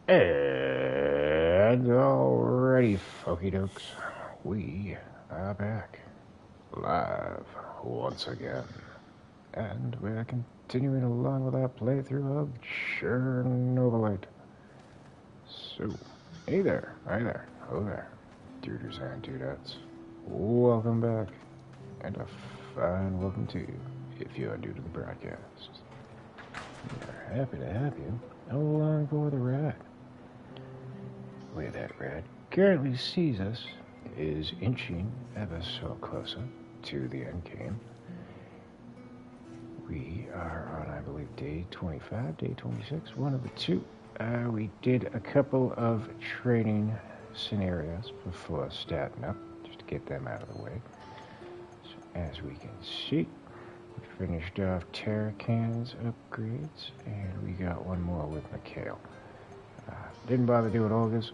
And alrighty, folky dokes, we are back live once again, and we're continuing along with our playthrough of Chernobylite. So, hey there, hi there, hello there, duders and dudettes. Welcome back, and a fine welcome to you if you are new to the broadcast. We are happy to have you along for the ride. Where that rat currently sees us is inching ever so closer to the end game. We are on, I believe, day 25, day 26, one of the two. We did a couple of training scenarios before starting up, just to get them out of the way. So as we can see, we finished off Terracan's upgrades, and we got one more with Mikhail. Didn't bother doing Olga's.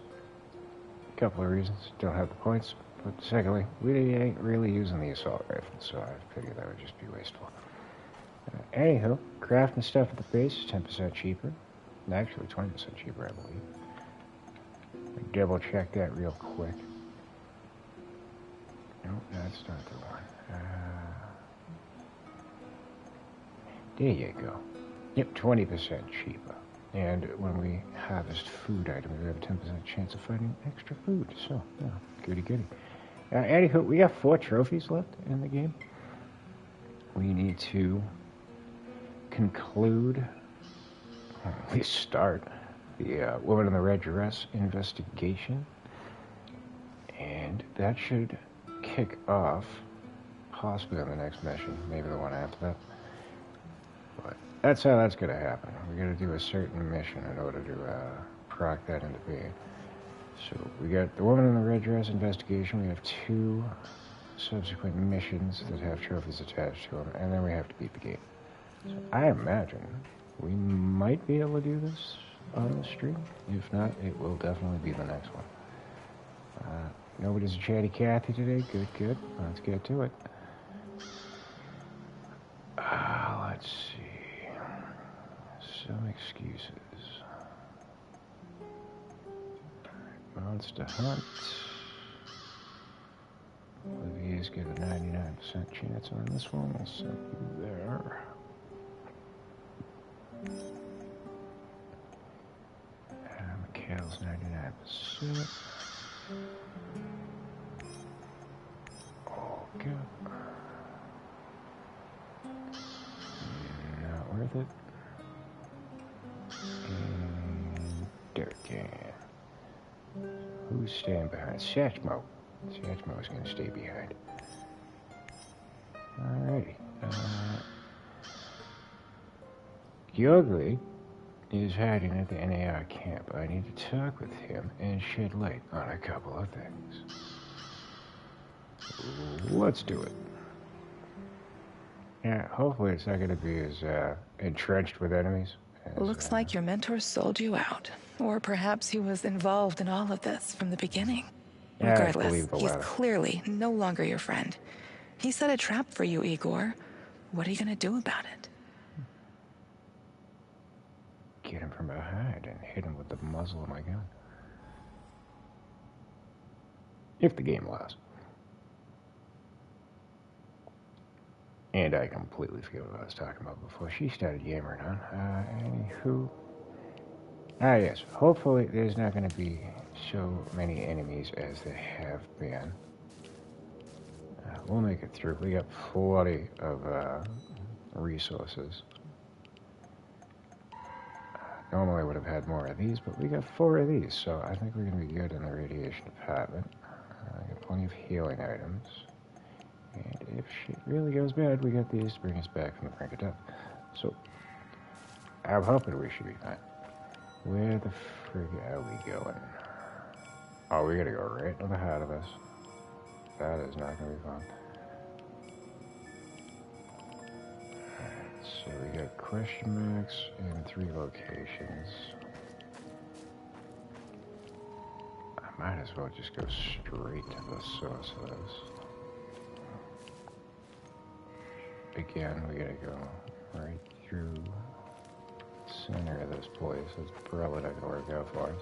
Couple of reasons. Don't have the points. But secondly, we ain't really using the assault rifle, so I figured that would just be wasteful. Anyhow, crafting stuff at the base is 10% cheaper. Actually, 20% cheaper, I believe. Double check that real quick. Nope, that's not the one. There you go. Yep, 20% cheaper. And when we harvest food items, we have a 10% chance of finding extra food. So, yeah, goody goody. Anywho, we got 4 trophies left in the game. We need to conclude, or at least start, the Woman in the Red Dress investigation. And that should kick off, possibly on the next mission, maybe the one after that. But that's how that's going to happen. We're going to do a certain mission in order to proc that into being. So we got the Woman in the Red Dress investigation. We have 2 subsequent missions that have trophies attached to them, and then we have to beat the game. So I imagine we might be able to do this on the stream. If not, it will definitely be the next one. Nobody's a chatty Cathy today. Good, good. Let's get to it. Let's see. Some excuses. Monster Hunt. Olivier's got a 99% chance on this one. We'll send you there. Mikhail's 99%. Okay. Not worth it. And Durkan. Who's staying behind? Satchmo. Satchmo is going to stay behind. Alrighty. Yogli is hiding at the NAR camp. I need to talk with him and shed light on a couple of things. Let's do it. Yeah, hopefully it's not going to be as entrenched with enemies. Looks like your mentor sold you out. Or perhaps he was involved in all of this from the beginning. Regardless, he's clearly no longer your friend. He set a trap for you, Igor. What are you going to do about it? Get him from behind and hit him with the muzzle of my gun. If the game allows. And I completely forgot what I was talking about before she started yammering on. Anywho. Yes. Hopefully there's not going to be so many enemies as there have been. We'll make it through. We got plenty of resources. Normally I would have had more of these, but we got 4 of these, so I think we're going to be good in the radiation department. I got plenty of healing items. And if shit really goes bad, we got these to bring us back from the brink of death. So, I'm hoping we should be fine. Where the frig are we going? Oh, we gotta go right to the heart of us. That is not gonna be fun. Alright, so we got question marks in 3 locations. I might as well just go straight to the source of this. Again, we gotta go right through center of this place. It's probably not gonna work out for us.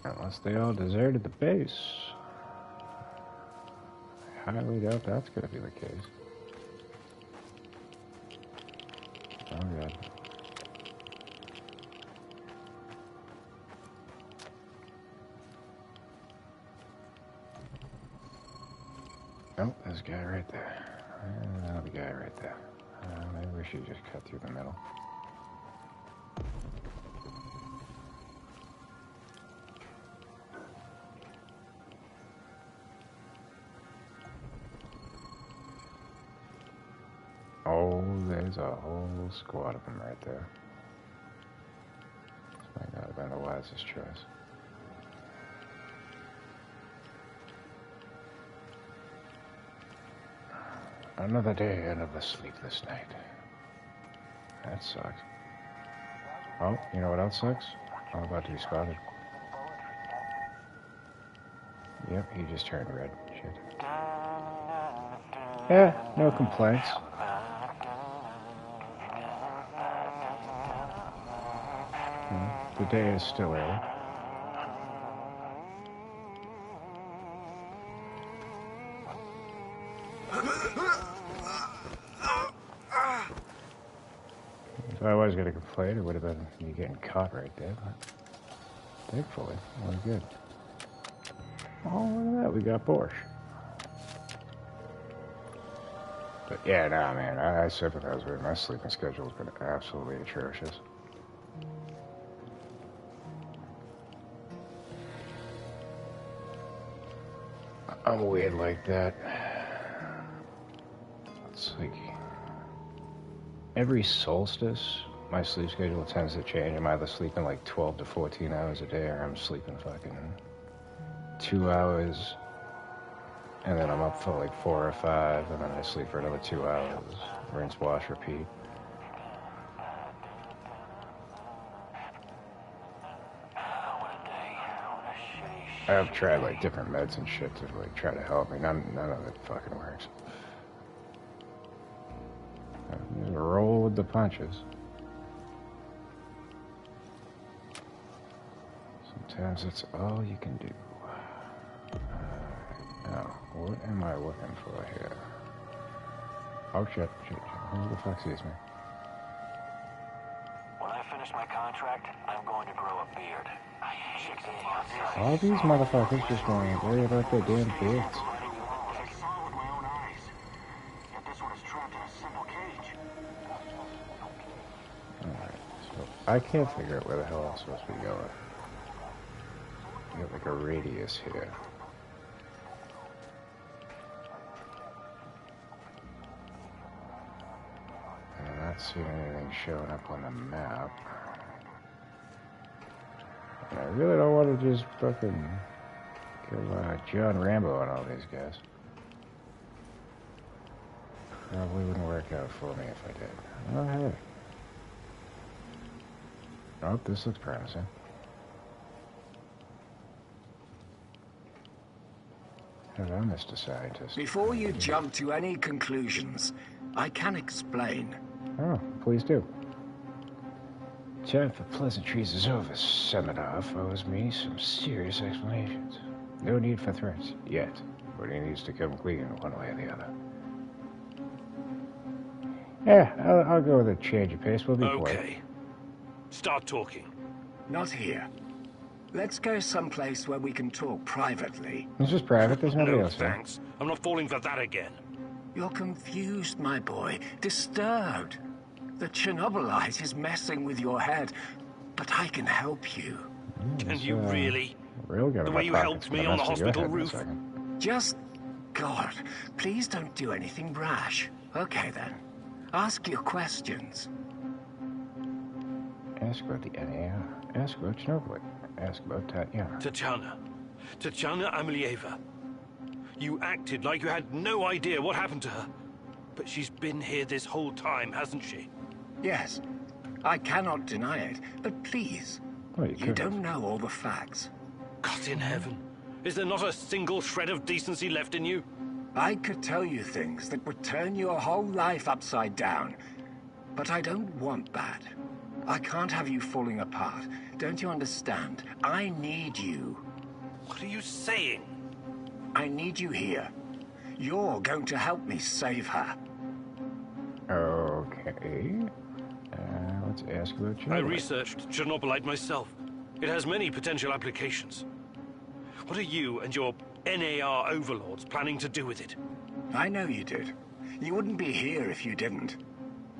Unless they all deserted the base. I highly doubt that's gonna be the case. Oh god. Oh, there's a guy right there. Another guy right there. Maybe we should just cut through the middle. Oh, there's a whole squad of them right there. This might not have been the wisest choice. Another day, another sleepless night. That sucks. Oh, you know what else sucks? I'm about to be spotted. Yep, he just turned red. Shit. Yeah, no complaints. The day is still early. If I was going to complain, it would have been me getting caught right there, but thankfully, we're good. Oh, look at that, we got Borscht. But yeah, nah, man, I sympathize with it. My sleeping schedule's been absolutely atrocious. I'm weird like that. It's like every solstice, my sleep schedule tends to change. I'm either sleeping like 12 to 14 hours a day, or I'm sleeping fucking 2 hours, and then I'm up for like 4 or 5, and then I sleep for another 2 hours. Rinse, wash, repeat. I've tried like different meds and shit to like try to help me. None of it fucking works. Just roll with the punches. Sometimes it's all you can do. Now, what am I looking for here? Oh shit. Who the fuck sees me? When I finish my contract, I'm going to grow a beard. All these motherfuckers just want to worry about their damn beards. I saw it with my own eyes. Yet this one is trapped in a simple cage. Alright, so I can't figure out where the hell I'm supposed to be going. I got like a radius here. And I'm not seeing anything showing up on the map. And I really don't want to just fucking go John Rambo on all these guys. Probably wouldn't work out for me if I did. Oh, hey. Oh, this looks promising. Have I missed a scientist? Before you jump to any conclusions, I can explain. Oh, please do. Time for pleasantries is over. Semenov owes me some serious explanations. No need for threats, yet. But he needs to come clean one way or the other. Yeah, I'll go with a change of pace. We'll be quiet. Okay. Start talking. Not here. Let's go someplace where we can talk privately. This is private. There's nobody No, else here. thanks. I'm not falling for that again. You're confused, my boy. Disturbed. The Chernobylite is messing with your head, but I can help you. Can you really? Real good. The way you helped me on the hospital roof? Just... God, please don't do anything rash. Okay, then. Ask your questions. Ask about the NAR. Ask about Chernobylite. Ask about Tatiana. Tatiana Amelieva. You acted like you had no idea what happened to her. But she's been here this whole time, hasn't she? Yes. I cannot deny it, but please. Well, you don't know all the facts. God in heaven. Is there not a single shred of decency left in you? I could tell you things that would turn your whole life upside down. But I don't want that. I can't have you falling apart. Don't you understand? I need you. What are you saying? I need you here. You're going to help me save her. Okay. Let's ask about Chernobylite. I researched Chernobylite myself. It has many potential applications. What are you and your NAR overlords planning to do with it? I know you did. You wouldn't be here if you didn't.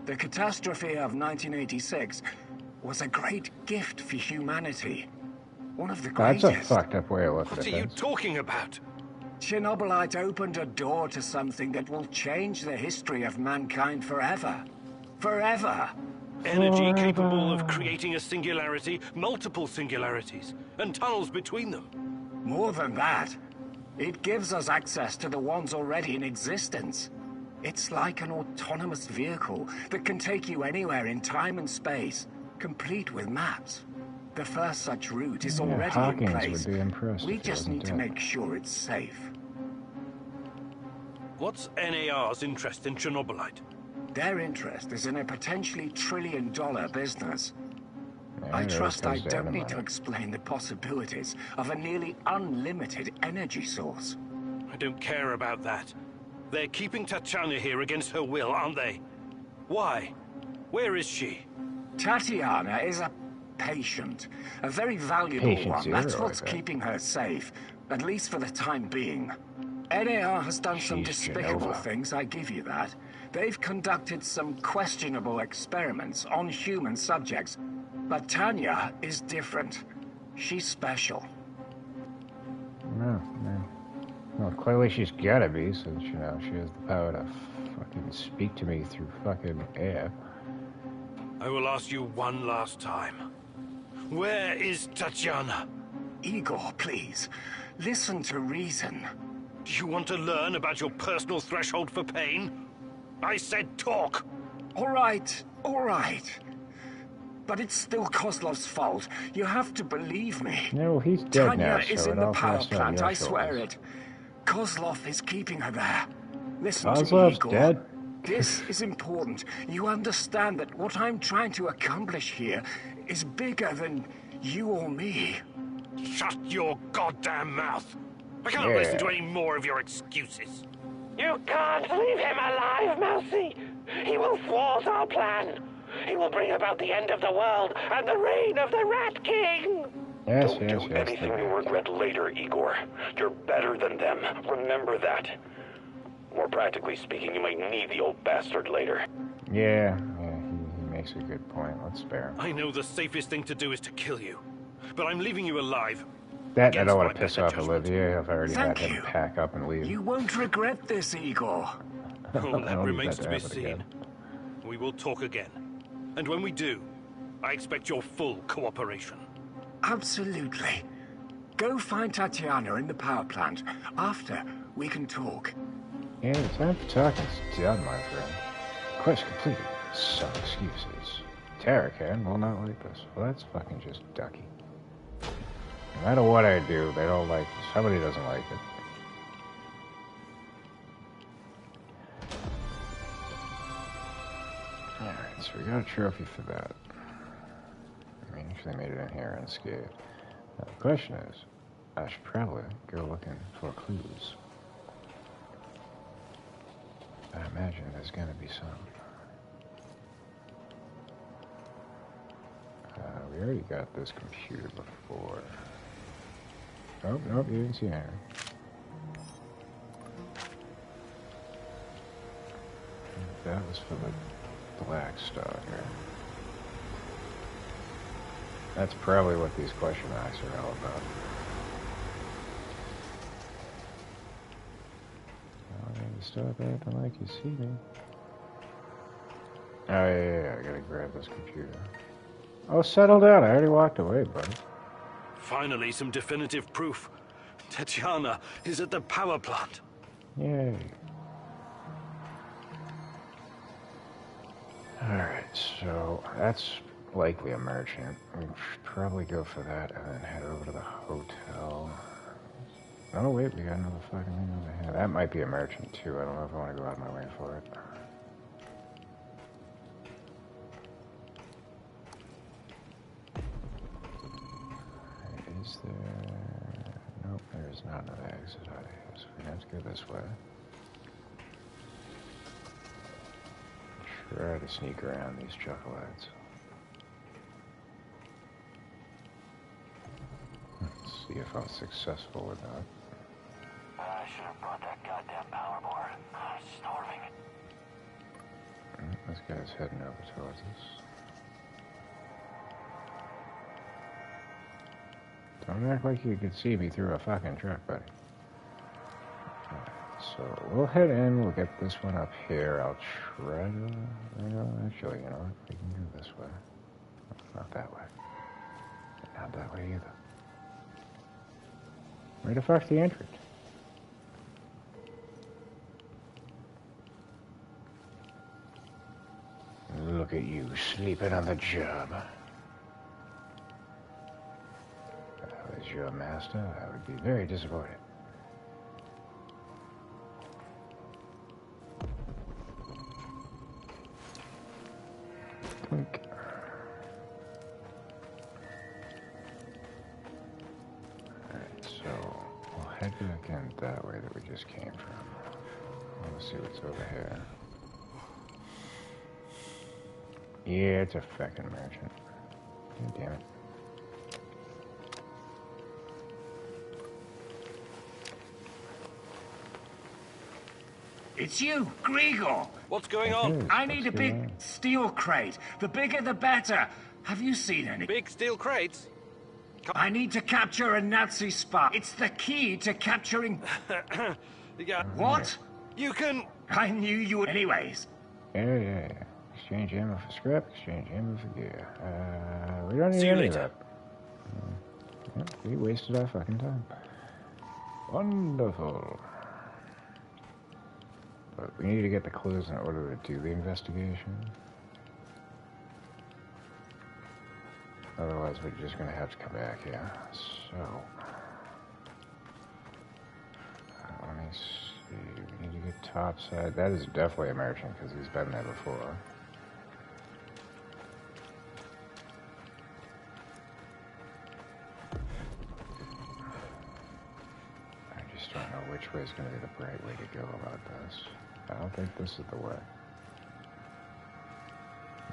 The catastrophe of 1986 was a great gift for humanity. One of the greatest. That's a fucked up way of looking at it. What are you talking about? Chernobylite opened a door to something that will change the history of mankind forever. Forever! Energy capable of creating a singularity, multiple singularities, and tunnels between them. More than that, it gives us access to the ones already in existence. It's like an autonomous vehicle that can take you anywhere in time and space, complete with maps. The first such route is already in place. Would be impressed we just need to make sure it's safe. What's NAR's interest in Chernobylite? Their interest is in a potentially trillion-dollar business. Yeah, I trust I don't need to explain the possibilities of a nearly unlimited energy source. I don't care about that. They're keeping Tatiana here against her will, aren't they? Why? Where is she? Tatiana is a patient. A very valuable one. That's what's keeping her safe. At least for the time being. NAR has done some despicable things, I give you that. They've conducted some questionable experiments on human subjects. But Tanya is different. She's special. No. Well, clearly she's gotta be, since, you know, she has the power to fucking speak to me through fucking air. I will ask you one last time. Where is Tatiana? Igor, please. Listen to reason. Do you want to learn about your personal threshold for pain? I said talk! All right. But it's still Kozlov's fault. You have to believe me. No, he's dead Tanya now, so is in the power plant, I swear it. Kozlov is keeping her there. Listen to me, Igor. Dead? This is important. You understand that what I'm trying to accomplish here is bigger than you or me. Shut your goddamn mouth! I can't listen to any more of your excuses. You can't leave him alive, Mousy. He will thwart our plan. He will bring about the end of the world and the reign of the Rat King. Don't do anything you regret later, Igor. You're better than them. Remember that. More practically speaking, you might need the old bastard later. Yeah, he makes a good point. Let's spare him. I know the safest thing to do is to kill you, but I'm leaving you alive. That I don't want to piss off Olivia. I've already had him pack up and leave. You won't regret this, Igor. Oh, that remains to be seen. We will talk again. And when we do, I expect your full cooperation. Absolutely. Go find Tatiana in the power plant. After, we can talk. Yeah, the time for talking's done, my friend. Quest completed. Some excuses. Terracan will not like this. Well, that's fucking just ducky. No matter what I do, they don't like this. Somebody doesn't like it. Alright, so we got a trophy for that. I mean, if they made it in here unscathed. Now, the question is, I should probably go looking for clues. I imagine there's gonna be some. We already got this computer before. Oh, nope, you didn't see anything. That was for the Black Stalker. That's probably what these question marks are all about. Stop acting like you see me. Oh, yeah, I gotta grab this computer. Oh, settle down. I already walked away, buddy. Finally, some definitive proof. Tatiana is at the power plant. Yay. Alright, so that's likely a merchant. We should probably go for that and then head over to the hotel. Oh, wait, we got another fucking thing over here. That might be a merchant, too. I don't know if I want to go out of my way for it. Is there... Nope, there's not another exit out of here, so we have to go this way. Try to sneak around these chocolates. Let's see if I'm successful with that. I should have brought that goddamn power board. I'm starving. This guy's heading over towards us. Don't act like you could see me through a fucking truck, buddy. So we'll head in, we'll get this one up here. I'll try to... actually, you know what? We can go this way. Not that way. Not that way either. Where the fuck's the entrance? Look at you, sleeping on the job. If I was your master, I would be very disappointed. Twink. Alright, so we'll head back in that way that we just came from. Let's see what's over here. Yeah, it's a fucking merchant. God damn it. It's you, Grigor. What's going on? I need a big steel crate. The bigger the better. Have you seen any? Big steel crates? I need to capture a Nazi spy. It's the key to capturing... Yeah. What? You can... I knew you would anyways. Yeah. Exchange ammo for scrap, exchange ammo for gear. We don't need See you any later. of that. We wasted our fucking time. Wonderful. But we need to get the clues in order to do the investigation. Otherwise, we're just going to have to come back here. So, let me see. We need to get topside. That is definitely a merchant because he's been there before. I just don't know which way is going to be the right way to go about this. I don't think this is the way.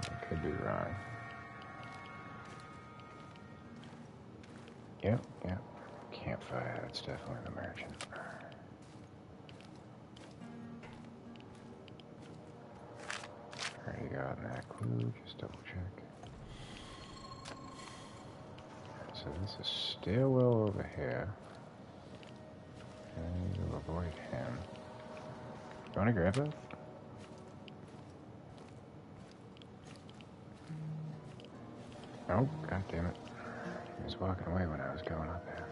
I could be wrong. Yep. Campfire, that's definitely the merchant. Already gotten that clue, just double check. So this is stairwell over here. And we'll avoid him. You wanna grab that? Oh, god damn it. He was walking away when I was going up there.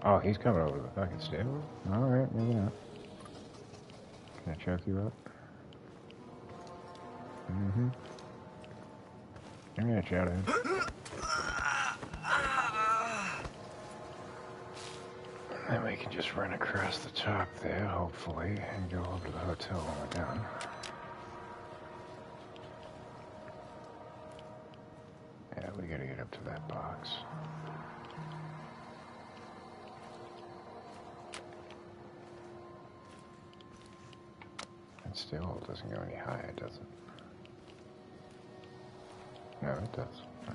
Oh, he's coming over the fucking stairwell? Alright, maybe not. Can I choke you up? Mm-hmm. I'm gonna shout at him. Then we can just run across the top there, hopefully, and go over to the hotel when we're done. Yeah, we gotta get up to that box. That still doesn't go any higher, does it? No, it does. No.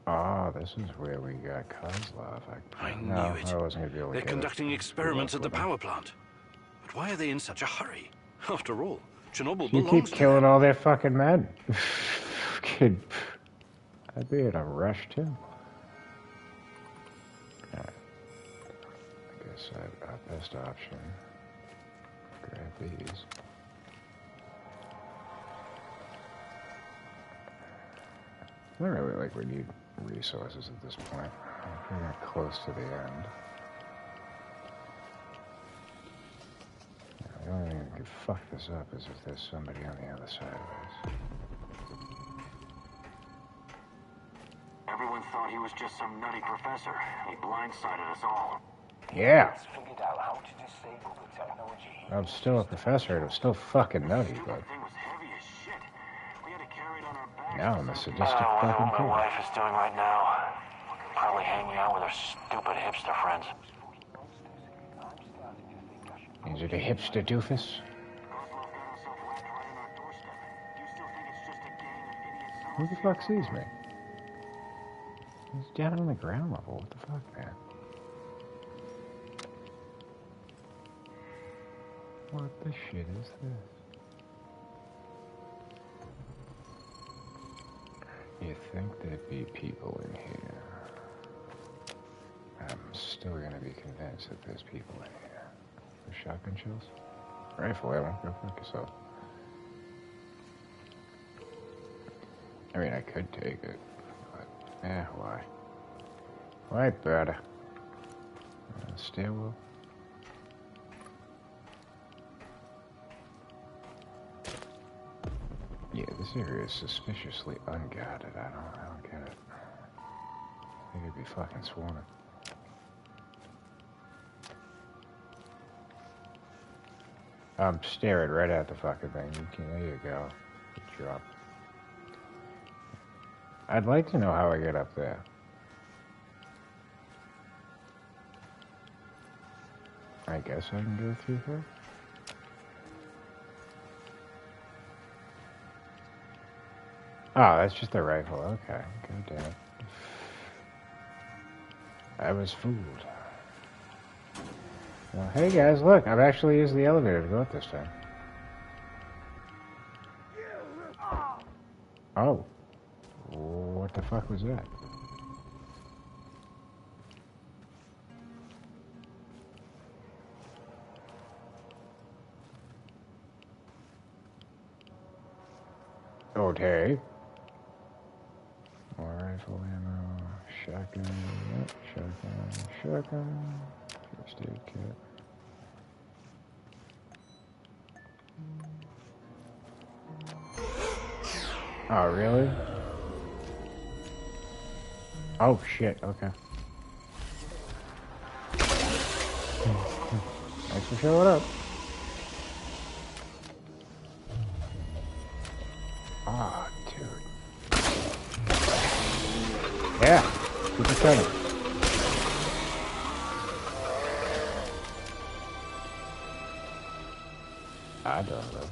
Ah, this is where we got Kozlov. I knew it. I wasn't gonna be able to They're get conducting experiments at the power plant. But why are they in such a hurry? After all, Chernobyl belongs to them. You keep killing all their fucking men. Kid, I'd be in a rush too. Alright. I guess our best option. Grab these. I don't really like we need resources at this point. We're getting close to the end. The only thing that could fuck this up is if there's somebody on the other side of this. Everyone thought he was just some nutty professor. He blindsided us all. Yeah. Figured out how to disable the technology. I'm still a professor, and I'm still fucking nutty, but... Thing was heavy as shit. We had to carry it on our backs. Now I'm a sadistic I fucking wonder what my kid. wife is doing right now. Probably hanging out with her stupid hipster friends. Is it a hipster doofus? Who the fuck sees me? He's down on the ground level. What the fuck, man? What the shit is this? You think there'd be people in here? I'm still gonna be convinced that there's people in here. The shotgun shells? Rifle ammo, go fuck yourself. I mean, I could take it, but, why? Why better? Stairwell? Yeah, this area is suspiciously unguarded. I don't get it. I think it'd be fucking swarming. I'm staring right at the fucking thing. There you go. Good job. I'd like to know how I get up there. I guess I can go through here. Oh, that's just a rifle. Okay. God damn it. I was fooled. Well, hey guys, look. I've actually used the elevator to go up this time. Oh. What the fuck was that? Okay. More rifle ammo, shotgun, yep, shotgun, first aid kit. Oh, really? Oh, shit, okay. Thanks for showing up. Oh, dude. Yeah, keep it coming. I don't know.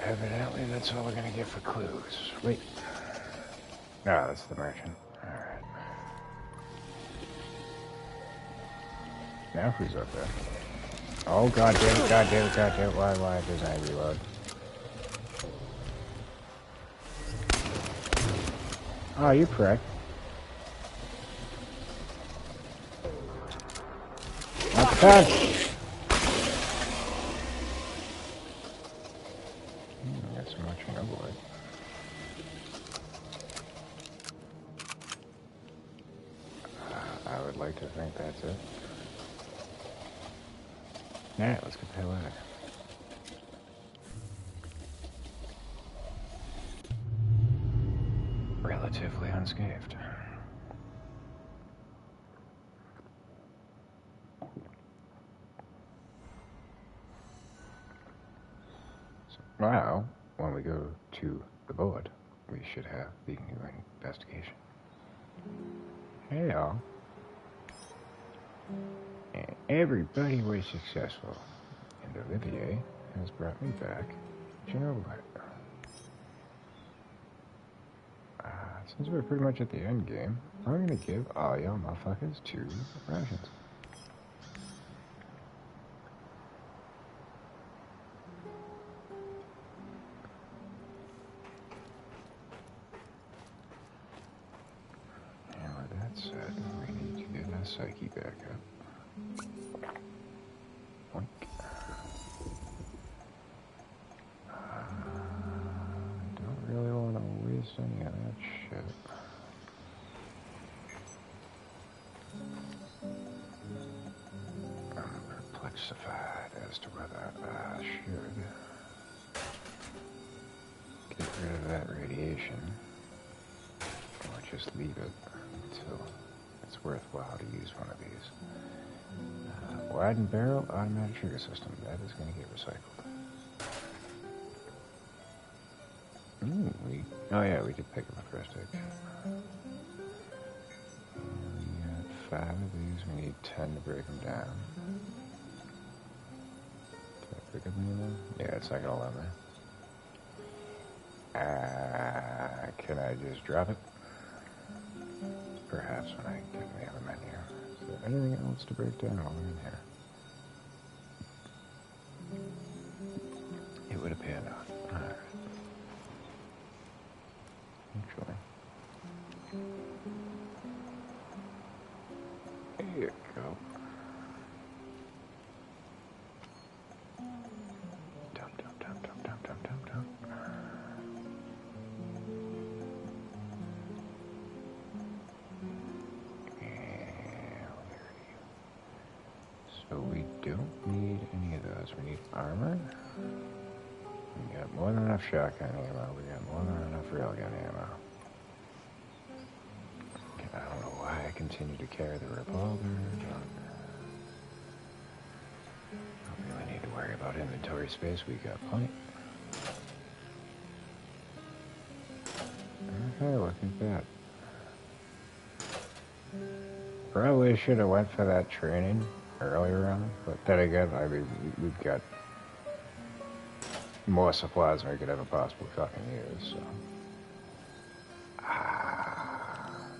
Evidently, that's all we're gonna get for clues. Wait. Ah, that's the merchant. Alright. Now who's up there? Oh, god damn it, god damn it, god damn it. Why doesn't I reload? Oh, you prick. Not the time. Got so much Chernobylite. I would like to think that's it. Alright, let's get the hell out of here. Relatively unscathed. So now, when we go to the board, we should have the new investigation. Hey y'all. And everybody was successful. And Olivier has brought me back Chernobylite. Since we're pretty much at the end game, I'm gonna give all y'all motherfuckers 2 rations. And with that said, we need to get our psyche back up. Oink. Don't really want to waste any of that shit. perplexified as to whether I should get rid of that radiation or just leave it until it's worthwhile to use one of these. Widened barrel, automatic trigger system. That is going to get recycled. Oh yeah, we did pick up a first aid kit. We got 5 of these. We need 10 to break them down. Did I pick up any of them? Yeah, it's not going to let me. Can I just drop it? Perhaps when I get in the other menu. Is there anything else to break down while we're in here? It would appear not. Alright. Actually. There you go. Dump. So we don't need any of those. We need armor. We got more than enough shotgun ammo. We got more than enough railgun ammo. I don't know why I continue to carry the revolver. Don't really need to worry about inventory space. We got plenty. Okay, look at that. Probably should have went for that training earlier on, but then again, I mean, we've got more supplies than we could ever possibly fucking use, so.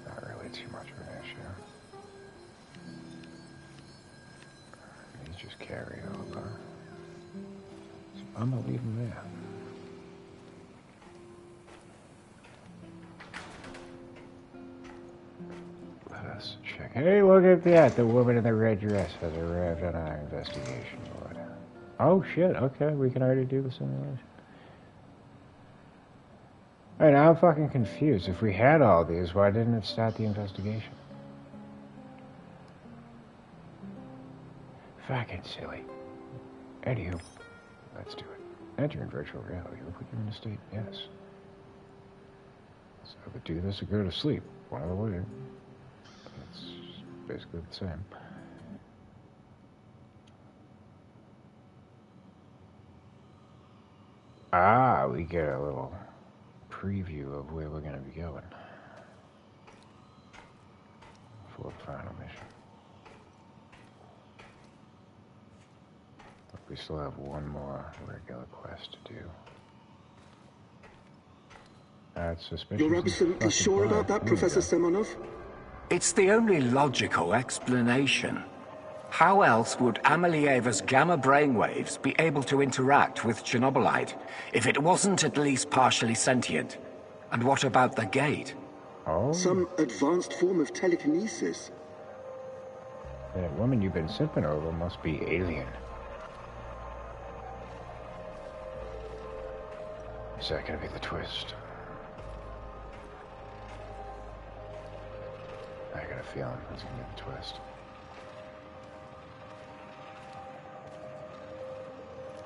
Not really too much of an issue. These just carry over. So I'm gonna leave them there. Let us check. Hey, look at that! The woman in the red dress has arrived on our investigation board. Oh shit, okay, we can already do the simulation. Alright, now I'm fucking confused. If we had all these, why didn't it start the investigation? Fucking silly. Anywho, let's do it. Enter in virtual reality. We'll put you in a state, yes. So I would do this or go to sleep. One of the way. It's basically the same. We get a little preview of where we're going to be going for the final mission. But we still have one more regular quest to do. That's suspicious. You're absolutely sure about that, Professor Semonov? It's the only logical explanation. How else would Amelieva's gamma brainwaves be able to interact with Chernobylite if it wasn't at least partially sentient? And what about the gate? Oh. Some advanced form of telekinesis. That woman you've been sipping over must be alien. Is that gonna be the twist? I got a feeling that's gonna be the twist.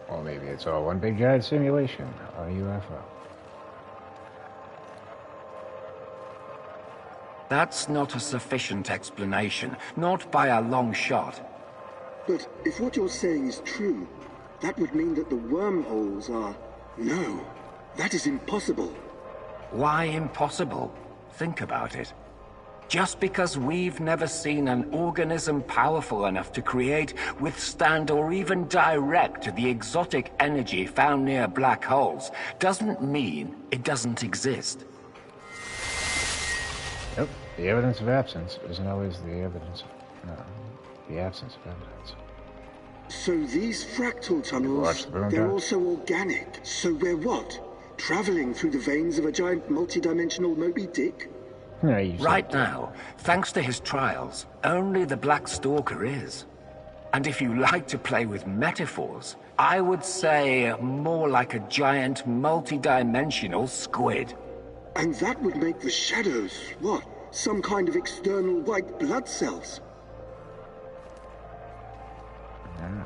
Or maybe it's all one big giant simulation on a UFO. That's not a sufficient explanation, not by a long shot. But if what you're saying is true, that would mean that the wormholes are... No, that is impossible. Why impossible? Think about it. Just because we've never seen an organism powerful enough to create, withstand, or even direct the exotic energy found near black holes, doesn't mean it doesn't exist. Nope. The evidence of absence isn't always the evidence of... No, the absence of evidence. So these fractal tunnels, they're also organic. So we're what? Traveling through the veins of a giant multi-dimensional Moby Dick? Right now, thanks to his trials, only the Black Stalker is. And if you like to play with metaphors, I would say more like a giant multi-dimensional squid. And that would make the shadows, what? Some kind of external white blood cells? Yeah.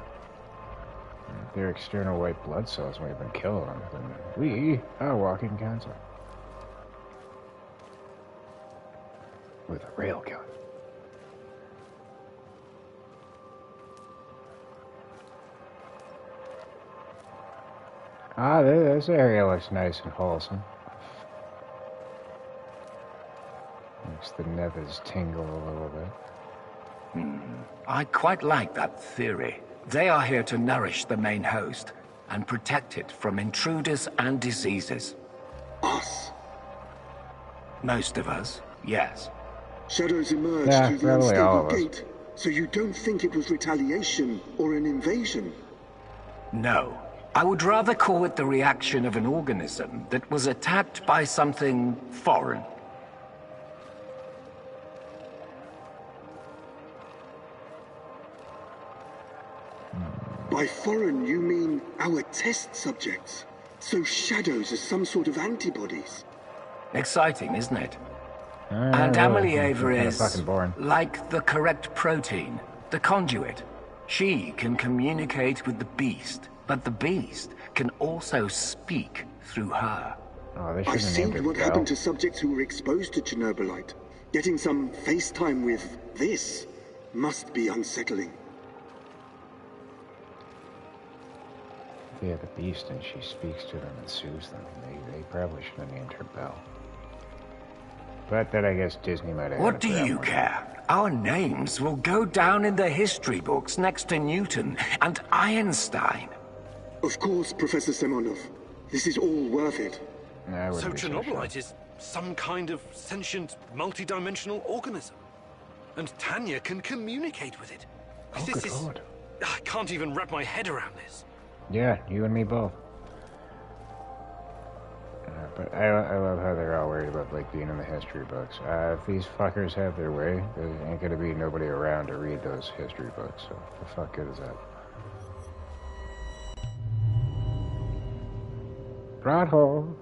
If their external white blood cells may have been killing them, then we are walking cancer. With a railgun. Ah, this area looks nice and wholesome. Makes the nethers tingle a little bit. I quite like that theory. They are here to nourish the main host and protect it from intruders and diseases. Us? Most of us, yes. Shadows emerged through the unstable gate, so you don't think it was retaliation or an invasion? No. I would rather call it the reaction of an organism that was attacked by something foreign. By foreign, you mean our test subjects? So shadows are some sort of antibodies? Exciting, isn't it? And Amelieva is like the correct protein, the conduit. She can communicate with the beast, but the beast can also speak through her. Oh, I've seen what happened to subjects who were exposed to Chernobylite. Getting some FaceTime with this must be unsettling. Yeah, the beast, and she speaks to them and soothes them. They probably should have named her Belle. But then I guess Disney might have. What do you care? Our names will go down in the history books next to Newton and Einstein. Of course, Professor Semonov. This is all worth it. So Chernobylite is some kind of sentient, multi-dimensional organism. And Tanya can communicate with it. Oh, good Lord. I can't even wrap my head around this. Yeah, you and me both. But I love how they're all worried about like being in the history books. If these fuckers have their way, there ain't gonna be nobody around to read those history books. So the fuck good is that? Broad hole,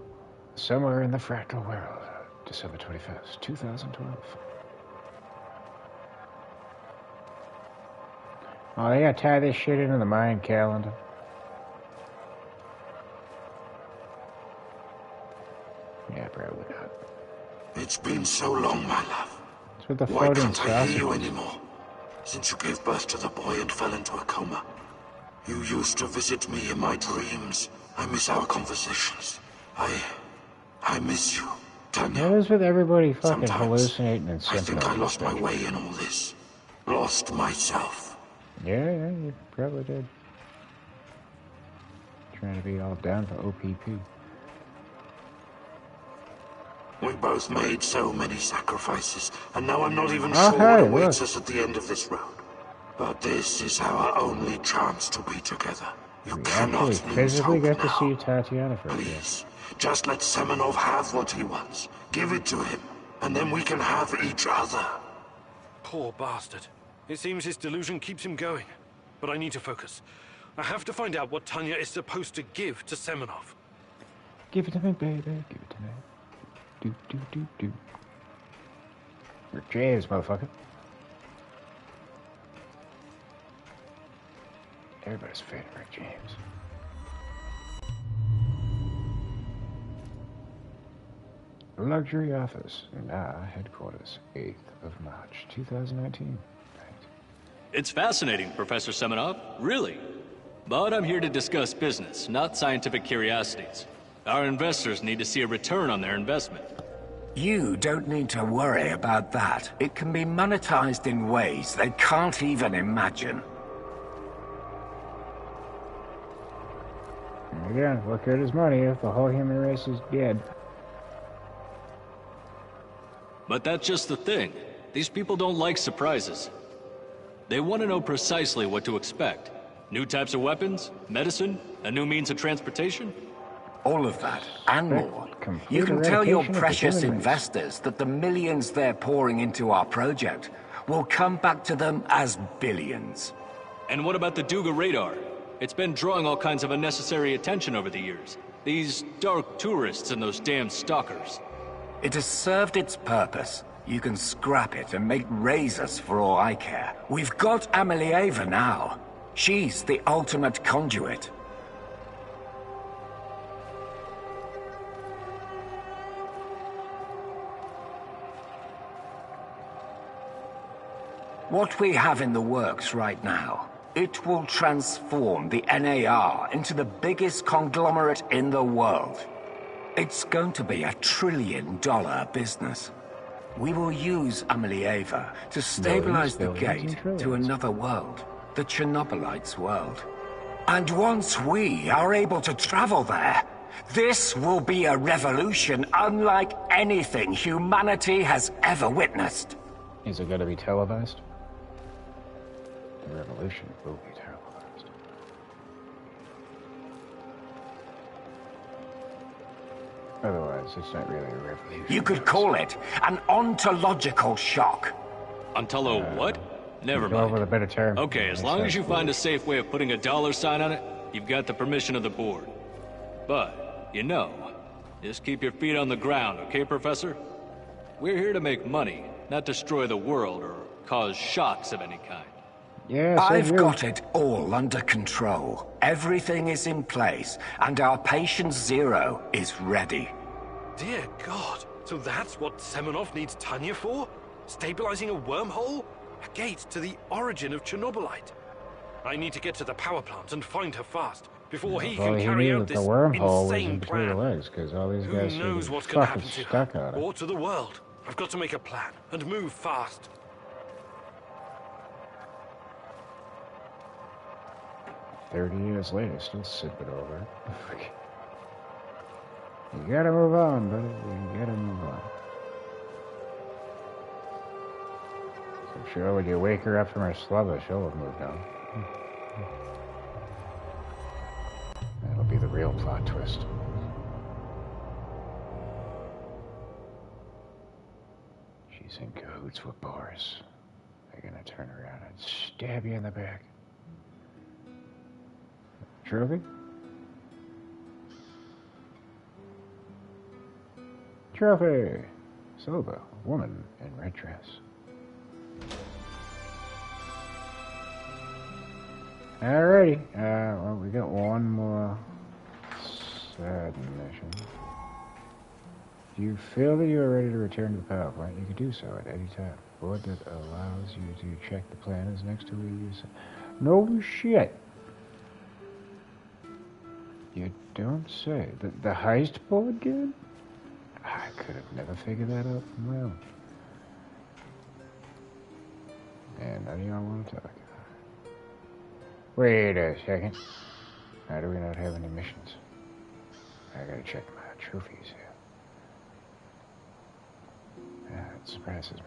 somewhere in the fractal world, December 21st, 2012. Oh, they gotta tie this shit into the Mayan calendar. Yeah, probably not. It's been so long, my love. It's with the Why floating can't I hear you sausages. anymore? Since you gave birth to the boy and fell into a coma. You used to visit me in my dreams. I miss our conversations. I miss you, Tanya. What is with everybody fucking Sometimes hallucinating and I think I lost my symptomatic? way in all this. Lost myself. Yeah, you probably did. Trying to be all down for OPP. We both made so many sacrifices, and now I'm not even sure what awaits us at the end of this road. But this is our only chance to be together. You cannot lose physically hope get to now. see Tatiana for Please, just let Semenov have what he wants. Give it to him, and then we can have each other. Poor bastard. It seems his delusion keeps him going. But I need to focus. I have to find out what Tanya is supposed to give to Semenov. Give it to me, baby. Give it to me. Do. Rick James, motherfucker. Everybody's favorite Rick James. Luxury office, headquarters, 8th of March, 2019. It's fascinating, Professor Semenov, really. But I'm here to discuss business, not scientific curiosities. Our investors need to see a return on their investment. You don't need to worry about that. It can be monetized in ways they can't even imagine. Again, what good is money if the whole human race is dead? But that's just the thing. These people don't like surprises. They want to know precisely what to expect. New types of weapons, medicine, a new means of transportation. All of that, and more. You can tell your precious investors that the millions they're pouring into our project will come back to them as billions. And what about the Duga radar? It's been drawing all kinds of unnecessary attention over the years. These dark tourists and those damn stalkers. It has served its purpose. You can scrap it and make razors for all I care. We've got Amelieva now. She's the ultimate conduit. What we have in the works right now, it will transform the NAR into the biggest conglomerate in the world. It's going to be $1 trillion business. We will use Amelieva to stabilize the gate to another world, the Chernobylite's world. And once we are able to travel there, this will be a revolution unlike anything humanity has ever witnessed. Is it going to be televised? The revolution will be televised. Otherwise, it's not really a revolution. You could call it an ontological shock. Ontolo what? Never mind. With a better term. Okay, as long as you find a safe way of putting a $ sign on it, you've got the permission of the board. But, you know, just keep your feet on the ground, okay, Professor? We're here to make money, not destroy the world or cause shocks of any kind. Yes, I've got it all under control. Everything is in place, and our patient zero is ready. Dear God, so that's what Semenov needs Tanya for? Stabilizing a wormhole? A gate to the origin of Chernobylite. I need to get to the power plant and find her fast, before he can carry out this insane plan. Who knows what's going to happen to her, or to the world? I've got to make a plan, and move fast. 30 years later, still sipping over. You gotta move on, buddy. You gotta move on. So I'm sure when you wake her up from her slumber, she'll have moved on. That'll be the real plot twist. She's in cahoots with Boris. They're gonna turn around and stab you in the back. Trophy? Trophy! Silva, woman in red dress. Alrighty, well, we got one more sad mission. Do you feel that you are ready to return to the power plant? You can do so at any time. The board that allows you to check the plan is next to where you say. No shit! You don't say. The heist board game? I could have never figured that out from my own. And none of y'all want to talk about it. Wait a second. How do we not have any missions? I gotta check my trophies here. That surprises me.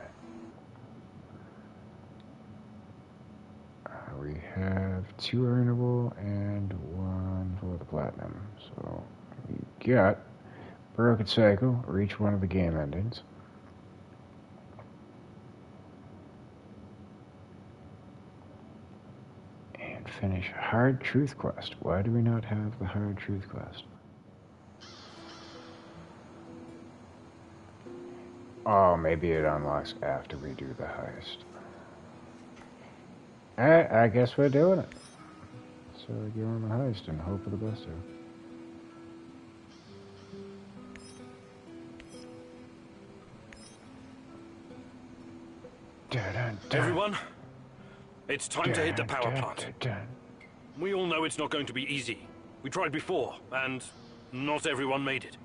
We have 2 earnable and 1 for the platinum. So we got Broken Cycle, reach one of the game endings. And finish Hard Truth Quest. Why do we not have the Hard Truth Quest? Oh, maybe it unlocks after we do the heist. I guess we're doing it. So we go on the heist and hope for the best here. Everyone, it's time to hit the power plant. We all know it's not going to be easy. We tried before, and not everyone made it.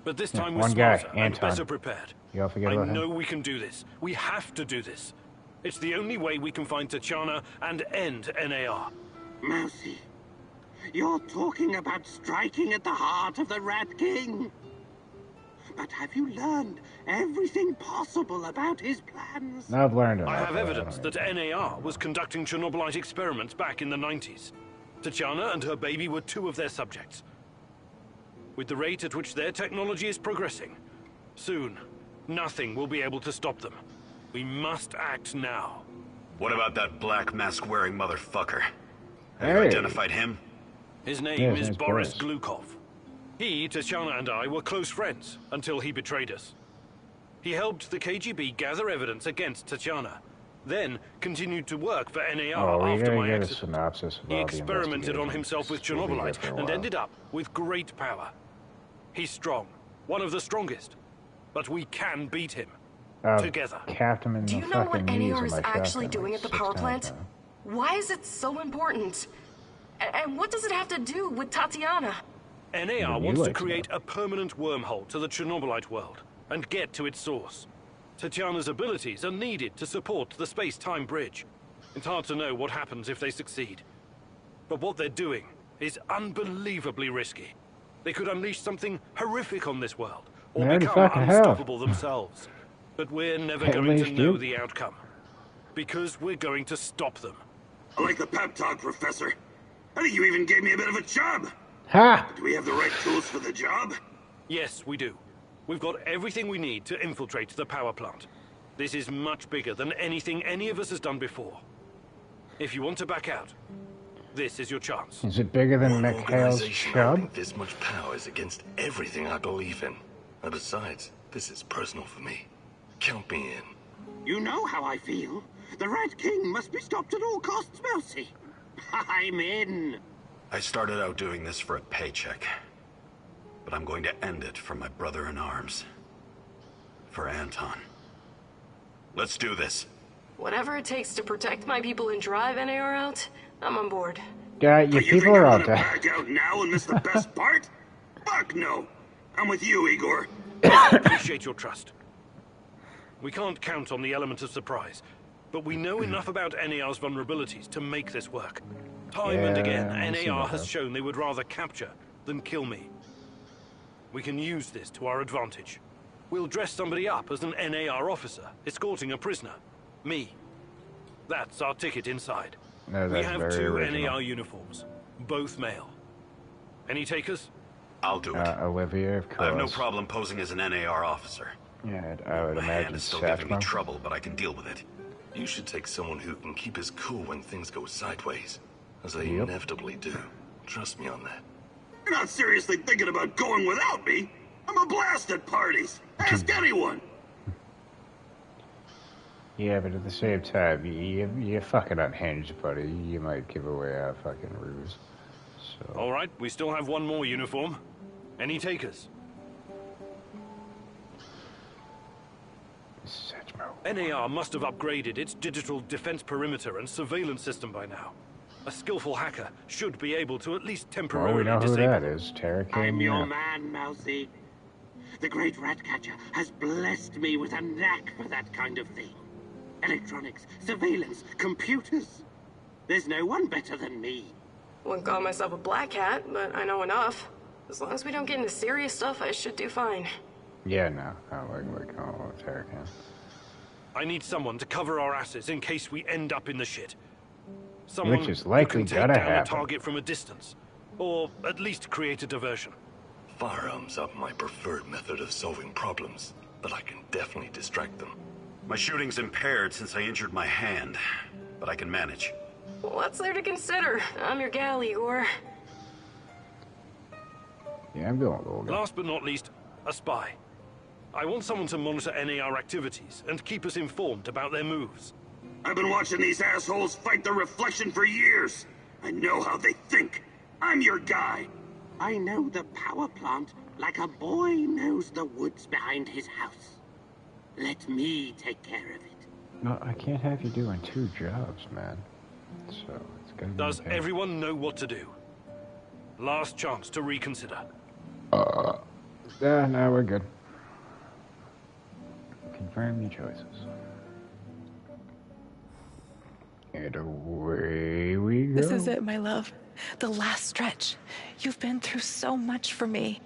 But this time we're smarter and better prepared. I know we can do this. We have to do this. It's the only way we can find Tatiana and end NAR. Mousy, you're talking about striking at the heart of the Rat King. But have you learned everything possible about his plans? I've learned it. I have evidence that NAR was conducting Chernobylite experiments back in the 90s. Tatiana and her baby were 2 of their subjects. With the rate at which their technology is progressing, soon, nothing will be able to stop them. We must act now. What about that black mask-wearing motherfucker? Have you identified him? His name is Boris Glukov. He, Tatiana, and I were close friends until he betrayed us. He helped the KGB gather evidence against Tatiana, then continued to work for NAR after my accident. He experimented on himself with Chernobylite and ended up with great power. He's strong, one of the strongest, but we can beat him together. Do you know what NAR is actually doing at the power plant? Why is it so important? And what does it have to do with Tatiana? NAR wants to create a permanent wormhole to the Chernobylite world and get to its source. Tatiana's abilities are needed to support the space-time bridge. It's hard to know what happens if they succeed. But what they're doing is unbelievably risky. They could unleash something horrific on this world, or become unstoppable themselves. But we're never going to know the outcome, because we're going to stop them. I like the pep talk, Professor. I think you even gave me a bit of a job. Ha! Do we have the right tools for the job? Yes, we do. We've got everything we need to infiltrate the power plant. This is much bigger than anything any of us has done before. If you want to back out, this is your chance. Is it bigger than Mikhail's job? This much power is against everything I believe in. And besides, this is personal for me. Count me in. You know how I feel. The Rat King must be stopped at all costs, Mousy. I'm in. I started out doing this for a paycheck. But I'm going to end it for my brother in arms. For Anton. Let's do this. Whatever it takes to protect my people and drive NAR out, I'm on board. Yeah, your people are out there. Back out now and miss the best part? Fuck no. I'm with you, Igor. I appreciate your trust. We can't count on the element of surprise, but we know enough about NAR's vulnerabilities to make this work. Time and again, NAR has shown they would rather capture than kill me. We can use this to our advantage. We'll dress somebody up as an NAR officer, escorting a prisoner. Me. That's our ticket inside. No, we have 2 NAR uniforms, both male. Any takers? I'll do it. Olivia, of course. I have no problem posing as an NAR officer. Yeah, I would My imagine hand is still giving me trouble, but I can deal with it. You should take someone who can keep his cool when things go sideways, as they inevitably do. Trust me on that. You're not seriously thinking about going without me? I'm a blast at parties. Ask anyone. Yeah, but at the same time, you're fucking unhinged, buddy. You might give away our fucking ruse. So. All right, we still have 1 more uniform. Any takers? NAR must have upgraded its digital defense perimeter and surveillance system by now. A skillful hacker should be able to at least temporarily disable. Well, we know who that is. Terra King. I'm your man, Mousy. The great Ratcatcher has blessed me with a knack for that kind of thing. Electronics, surveillance, computers. There's no one better than me. Wouldn't call myself a black hat, but I know enough. As long as we don't get into serious stuff, I should do fine. Yeah, no. Oh, Terra King. I need someone to cover our asses in case we end up in the shit. Someone which is likely who can take down happen. a target from a distance, or at least create a diversion. Firearms are my preferred method of solving problems, but I can definitely distract them. My shooting's impaired since I injured my hand, but I can manage. What's there to consider? I'm your gal, Igor. Yeah, I'm going Logan. Last but not least, a spy. I want someone to monitor NAR activities and keep us informed about their moves. I've been watching these assholes fight the reflection for years. I know how they think. I'm your guy. I know the power plant like a boy knows the woods behind his house. Let me take care of it. No, I can't have you doing 2 jobs, man. So, it's gonna be Does everyone know what to do? Last chance to reconsider. Yeah, no, we're good. Confirm your choices. And away we go. This is it, my love. The last stretch. You've been through so much for me.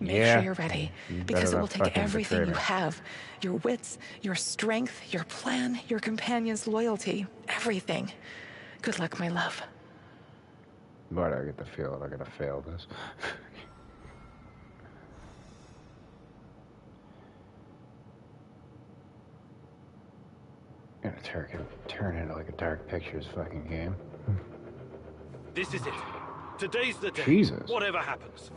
Make sure you're ready, because it will take everything you have. Your wits, your strength, your plan, your companion's loyalty. Everything. Good luck, my love. But I get the feeling I'm gonna fail this. Gonna turn into like a Dark Pictures fucking game. This is it. Today's the day. Jesus. Whatever happens.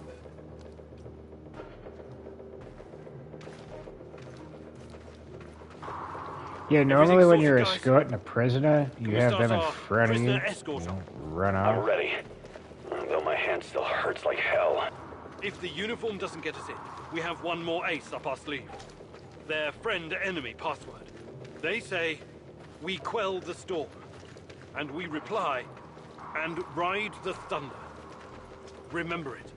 Yeah, normally when you're escorting a prisoner, you have them in front of you. You don't run off. I'm ready. Though my hand still hurts like hell. If the uniform doesn't get us in, we have one more ace up our sleeve. Their friend-enemy password. They say, we quell the storm. And we reply, and ride the thunder. Remember it.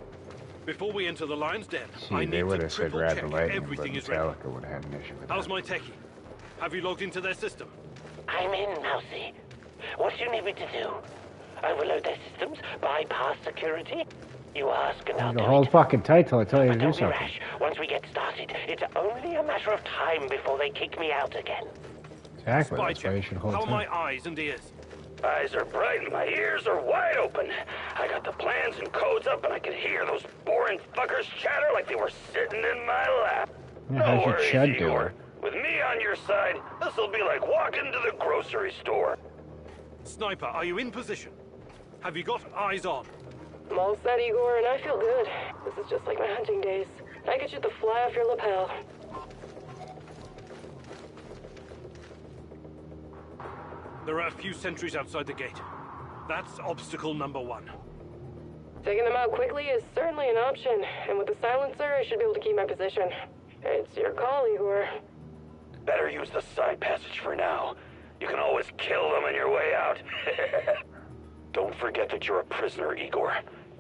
Before we enter the lion's den, I need to triple check everything is ready. How's my techie? Have you logged into their system? I'm in, Mousy. What do you need me to do? Overload their systems? Bypass security? You ask and I'll do it. Hold fucking tight till I tell you to do something. Rash. Once we get started, it's only a matter of time before they kick me out again. Exactly, that's why you should hold tight. How are my eyes and ears? Eyes are bright and my ears are wide open. I got the plans and codes up and I can hear those boring fuckers chatter like they were sitting in my lap. Yeah, no worries, Igor. With me on your side, this'll be like walking to the grocery store. Sniper, are you in position? Have you got eyes on? I'm all set, Igor, and I feel good. This is just like my hunting days. I could shoot the fly off your lapel. There are a few sentries outside the gate. That's obstacle number 1. Taking them out quickly is certainly an option, and with the silencer, I should be able to keep my position. It's your call, Igor. Better use the side passage for now. You can always kill them on your way out. Don't forget that you're a prisoner, Igor.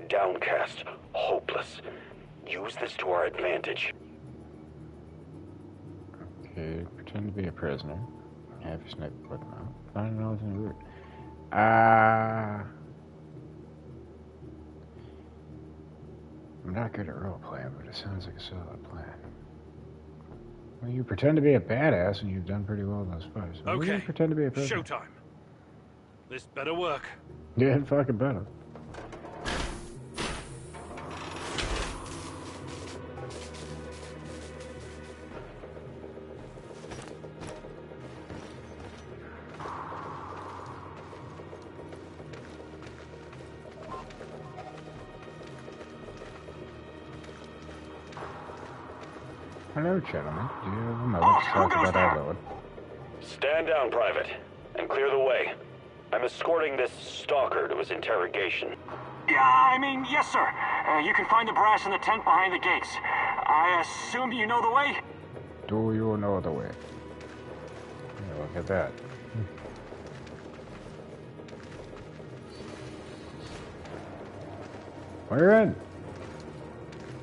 Downcast, hopeless. Use this to our advantage. Okay, pretend to be a prisoner. Have your sniper equipment out. Find an alternate route. I'm not good at role playing, but it sounds like a solid plan. Well, you pretend to be a badass, and you've done pretty well thus far. So okay, pretend to be a prisoner. Showtime. This better work. Yeah, it fucking better. Hello, gentlemen. Do you have a moment to talk about our lord? Stand down, Private, and clear the way. I'm escorting this stalker to his interrogation. Yeah, I mean, yes, sir. You can find the brass in the tent behind the gates. I assume you know the way? Do you know the way? Yeah, look at that. We're in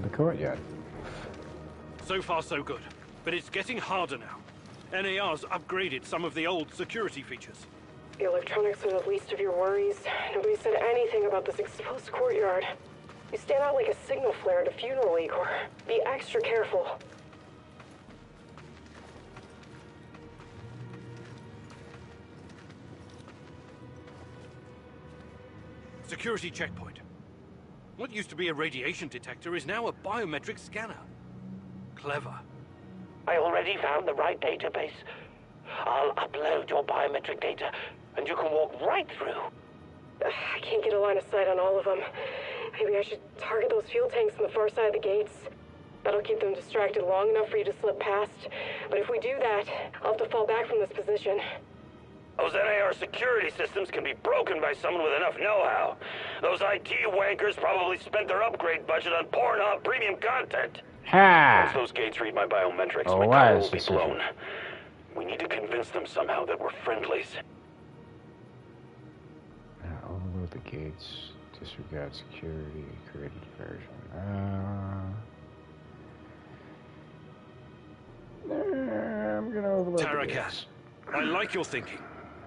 the courtyard. So far, so good. But it's getting harder now. NAR's upgraded some of the old security features. The electronics are the least of your worries. Nobody said anything about this exposed courtyard. You stand out like a signal flare at a funeral, Igor. Be extra careful. Security checkpoint. What used to be a radiation detector is now a biometric scanner. Clever. I already found the right database. I'll upload your biometric data, and you can walk right through. I can't get a line of sight on all of them. Maybe I should target those fuel tanks on the far side of the gates. That'll keep them distracted long enough for you to slip past. But if we do that, I'll have to fall back from this position. Those NAR security systems can be broken by someone with enough know-how. Those IT wankers probably spent their upgrade budget on Pornhub premium content. Ha! Once those gates read my biometrics, my cover will be blown. We need to convince them somehow that we're friendlies. Overload the gates. Disregard security. Create a diversion. I'm gonna overload the gates. I like your thinking.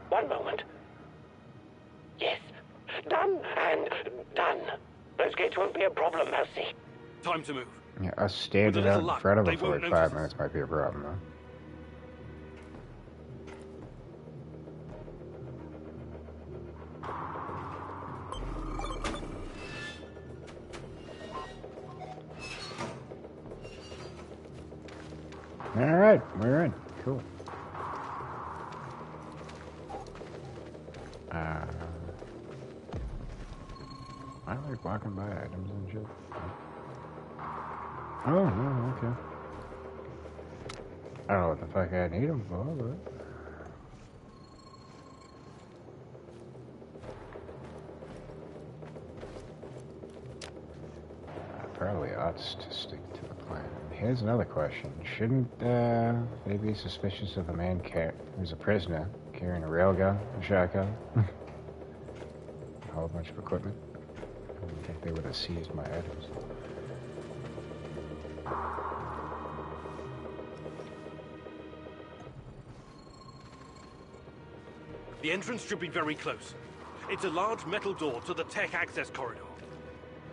One moment. Yes. Done and done. Those gates won't be a problem, Mousy. Time to move. Yeah, us standing out in front of them for like 5 minutes might be a problem, though. Alright, we're in. Cool. I like walking by items and shit. Oh, no, okay. I don't know what the fuck I need them for, but... probably ought to stick to the plan. Here's another question. Shouldn't they be suspicious of the man who's a prisoner carrying a railgun, a shotgun, a whole bunch of equipment? I don't think they would have seized my items. The entrance should be very close. It's a large metal door to the tech access corridor.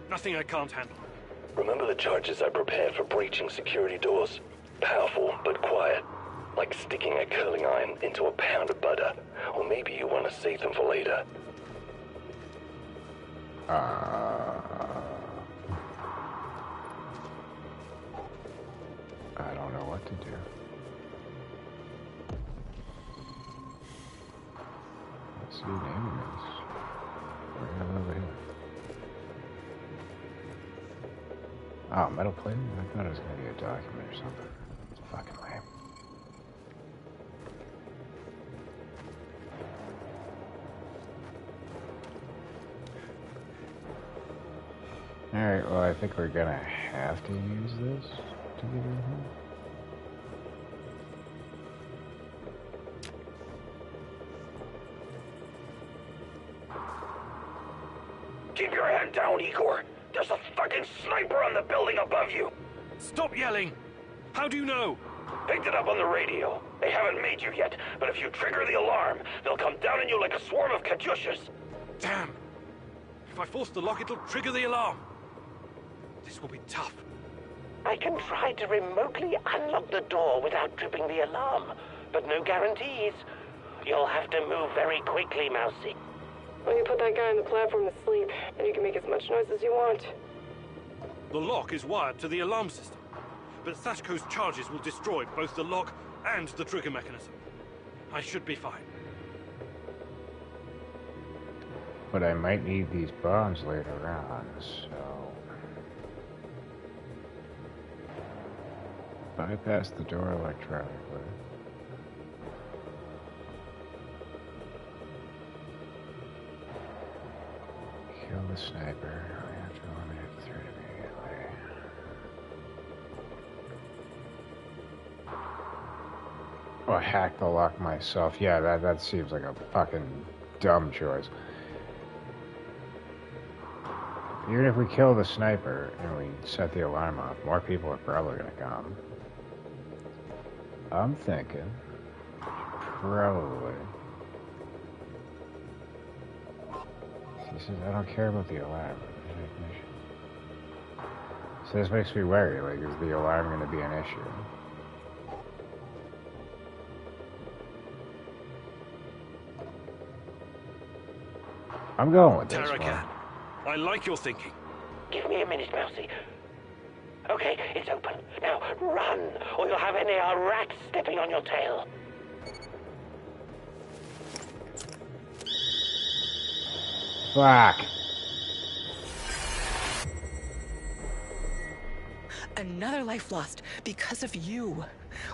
Nothing I can't handle. Remember the charges I prepared for breaching security doors? Powerful, but quiet. Like sticking a curling iron into a pound of butter. Or maybe you want to save them for later. I don't know what to do. Let's see what name it is. Right over here. Oh, metal plating? I thought it was going to be a document or something. It's fucking lame. Alright, well, I think we're gonna have to use this to get in here. Keep your head down, Igor. There's a fucking sniper on the building above you. Stop yelling! How do you know? Picked it up on the radio. They haven't made you yet, but if you trigger the alarm, they'll come down on you like a swarm of Katyushas. Damn! If I force the lock, it'll trigger the alarm. This will be tough. I can try to remotely unlock the door without tripping the alarm, but no guarantees. You'll have to move very quickly, Mousy. Well, you put that guy on the platform to sleep, and you can make as much noise as you want. The lock is wired to the alarm system, but Sashko's charges will destroy both the lock and the trigger mechanism. I should be fine. But I might need these bombs later on, so... bypass the door electronically. Kill the sniper. I have to eliminate the threat immediately. Oh, hack the lock myself. Yeah, that seems like a fucking dumb choice. Even if we kill the sniper and we set the alarm off, more people are probably gonna come. I'm thinking probably. He says, I don't care about the alarm. So this makes me worry, like, is the alarm going to be an issue? I'm going with this one. I like your thinking. Give me a minute, Mousy. Okay, it's open. Now, run, or you'll have NAR rats stepping on your tail. Fuck. Another life lost because of you.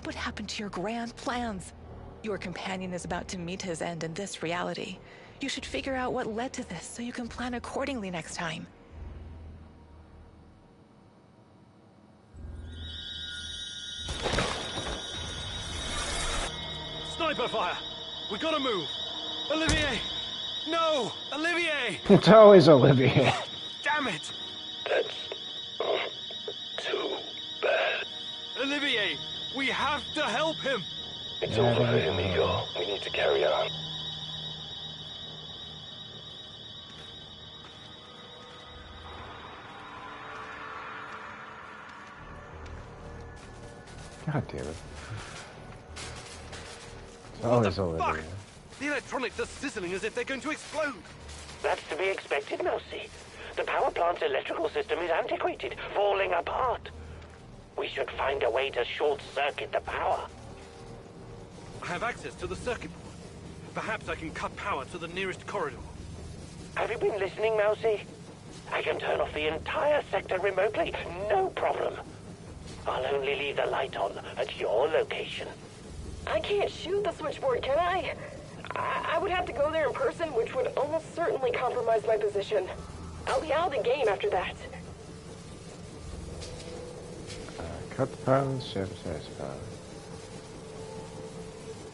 What happened to your grand plans? Your companion is about to meet his end in this reality. You should figure out what led to this so you can plan accordingly next time. Sniper fire! We gotta move! Olivier! No! Olivier! It's always Olivier. Damn it! That's too bad. Olivier! We have to help him! It's over for him, Igor. We need to carry on. God damn it. Always Olivier. The electronics are sizzling as if they're going to explode. That's to be expected, Mousy. The power plant's electrical system is antiquated, falling apart. We should find a way to short-circuit the power. I have access to the circuit board. Perhaps I can cut power to the nearest corridor. Have you been listening, Mousy? I can turn off the entire sector remotely, no problem. I'll only leave the light on at your location. I can't shoot the switchboard, can I? I would have to go there in person, which would almost certainly compromise my position. I'll be out of the game after that. Cut the pilot, sabotage the pilot.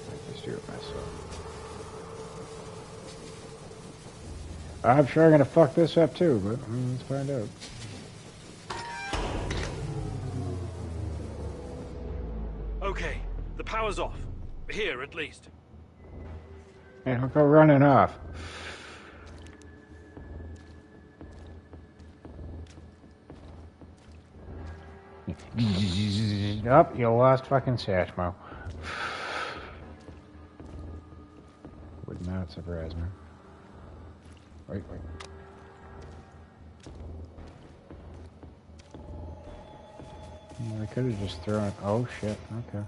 I just do it myself. I'm sure I'm gonna fuck this up too, but let's find out. Okay, the power's off. Here, at least. Hey, don't go running off. Up, you lost fucking Satchmo. Would not surprise me. Wait. I could have just thrown. Oh shit. Okay.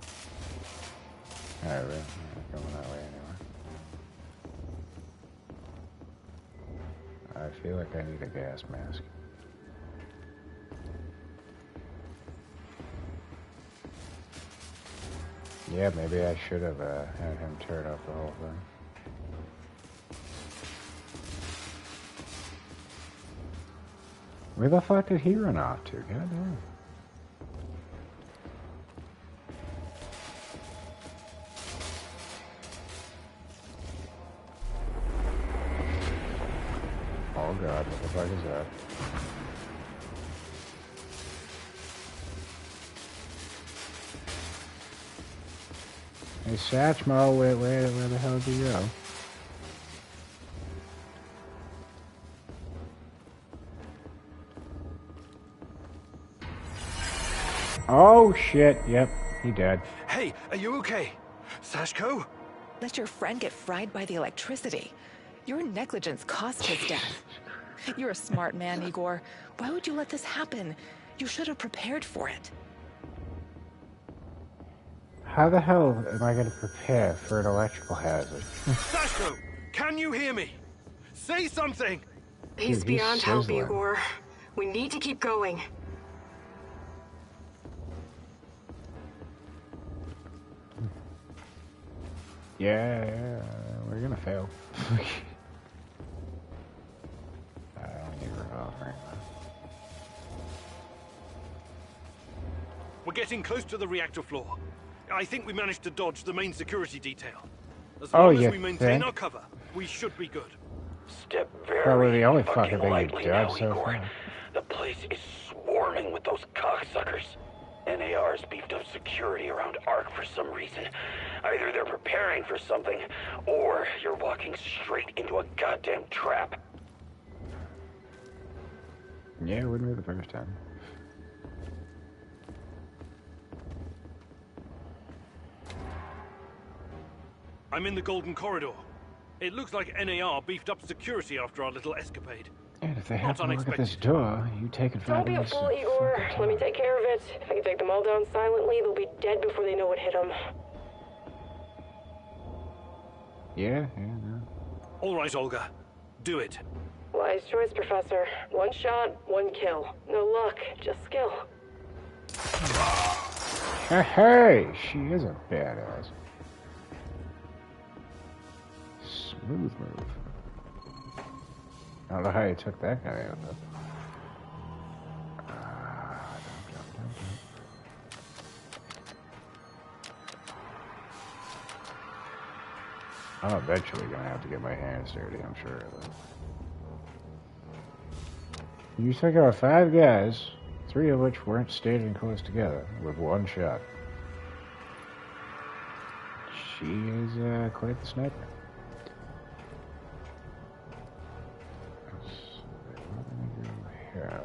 Alright, I'm not going that way anyway. I feel like I need a gas mask. Yeah, maybe I should have had him turn off the whole thing. Where the fuck did he run off to? God damn. Oh god, what the fuck is that? Hey Satchmo, where the hell did you go? Oh shit, yep, he dead. Hey, are you okay? Sashko? Let your friend get fried by the electricity. Your negligence caused his death. You're a smart man, Igor. Why would you let this happen? You should have prepared for it. How the hell am I going to prepare for an electrical hazard? Sashko, can you hear me? Say something! He's beyond help, Igor. We need to keep going. Yeah, we're gonna fail. I don't need revolver right now. We're getting close to the reactor floor. I think we managed to dodge the main security detail. As long as we maintain our cover, we should be good. Step very probably the only fucking thing lightly you've done so far. The place is swarming with those cocksuckers. NAR's beefed up security around ARC for some reason. Either they're preparing for something, or you're walking straight into a goddamn trap. Yeah, it wouldn't be the first time. I'm in the Golden Corridor. It looks like NAR beefed up security after our little escapade. And if they have to look at this door, you take it. Don't be a fool, Igor. Let me take care of it. If I can take them all down silently, they'll be dead before they know what hit them. Yeah, no. All right, Olga. Do it. Wise choice, Professor. One shot, one kill. No luck, just skill. Hey, she is a badass. Smooth move. I don't know how you took that guy out, though. I'm eventually gonna have to get my hands dirty, I'm sure of it. You took out 5 guys, 3 of which weren't standing close together, with 1 shot. She is quite the sniper. Yeah.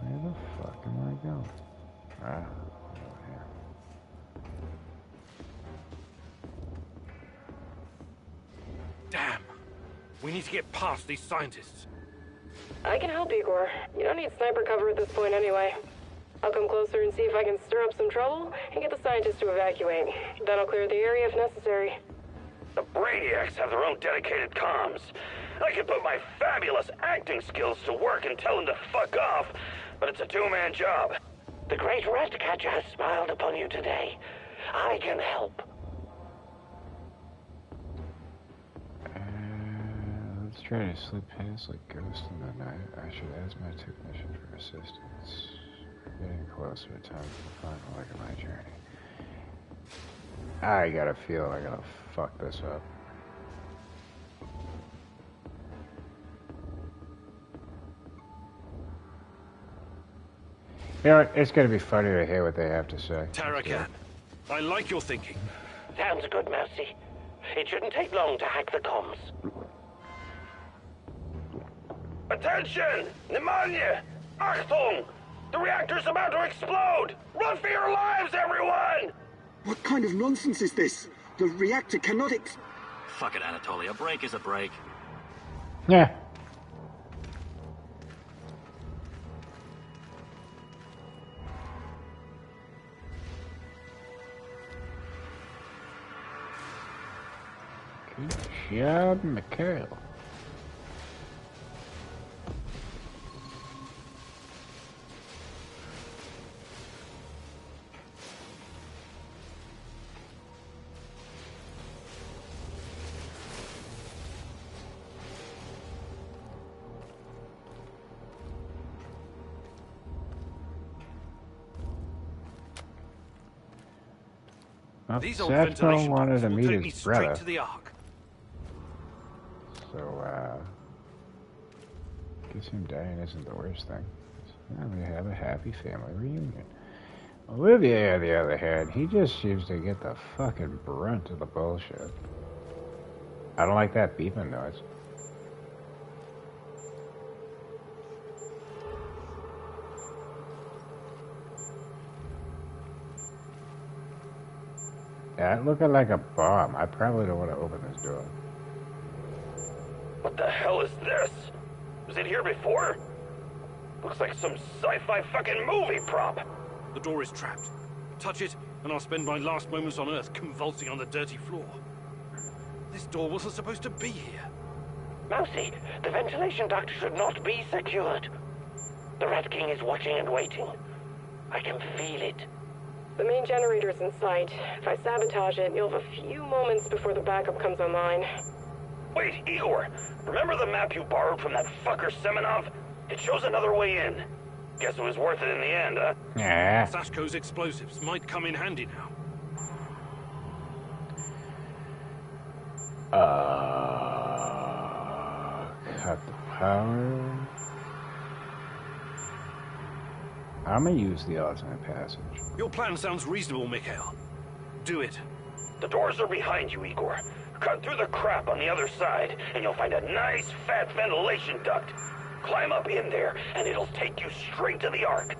Where the fuck am I going? Ah, over here. Damn. We need to get past these scientists. I can help, Igor. You don't need sniper cover at this point anyway. I'll come closer and see if I can stir up some trouble and get the scientists to evacuate. Then I'll clear the area if necessary. The Brainiacs have their own dedicated comms. I can put my fabulous acting skills to work and tell them to fuck off, but it's a 2-man job. The great rat catcher has smiled upon you today. I can help. Let's try to slip past like ghosts in the night. I should ask my technician for assistance. We're getting closer to time for the final leg of my journey. I got a feeling I'm gonna fuck this up. You know what? It's gonna be funny to hear what they have to say. Tarakan, I like your thinking. Sounds good, Mousy. It shouldn't take long to hack the comms. Attention! Pneumonia! Achtung! The reactor's about to explode! Run for your lives, everyone! What kind of nonsense is this? The reactor cannot Fuck it, Anatoly. A break is a break. Yeah. Good job, Mikhail. These old ventilation wanted to will meet take me his straight brother. to the Ark. So, guess him dying isn't the worst thing. Now we have a happy family reunion. Olivier, on the other hand, he just seems to get the fucking brunt of the bullshit. I don't like that beeping noise. That looking like a bomb. I probably don't want to open this door. What the hell is this? Was it here before? Looks like some sci-fi fucking movie prop. The door is trapped. Touch it, and I'll spend my last moments on Earth convulsing on the dirty floor. This door wasn't supposed to be here. Mousy, the ventilation duct should not be secured. The Rat King is watching and waiting. I can feel it. The main generator's in sight. If I sabotage it, you'll have a few moments before the backup comes online. Wait, Igor. Remember the map you borrowed from that fucker Semenov? It shows another way in. Guess it was worth it in the end, huh? Yeah. Sashko's explosives might come in handy now. Cut the power. I'm gonna use the alternate passage. Your plan sounds reasonable, Mikhail. Do it. The doors are behind you, Igor. Cut through the crap on the other side, and you'll find a nice, fat ventilation duct. Climb up in there, and it'll take you straight to the Ark.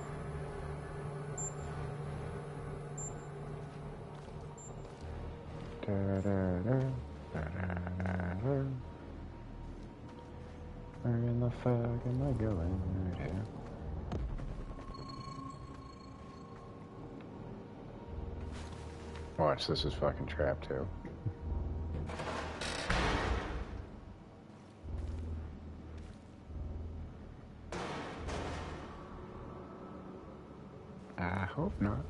Where in the fuck am I going here? Watch, this is fucking trapped too. I hope not.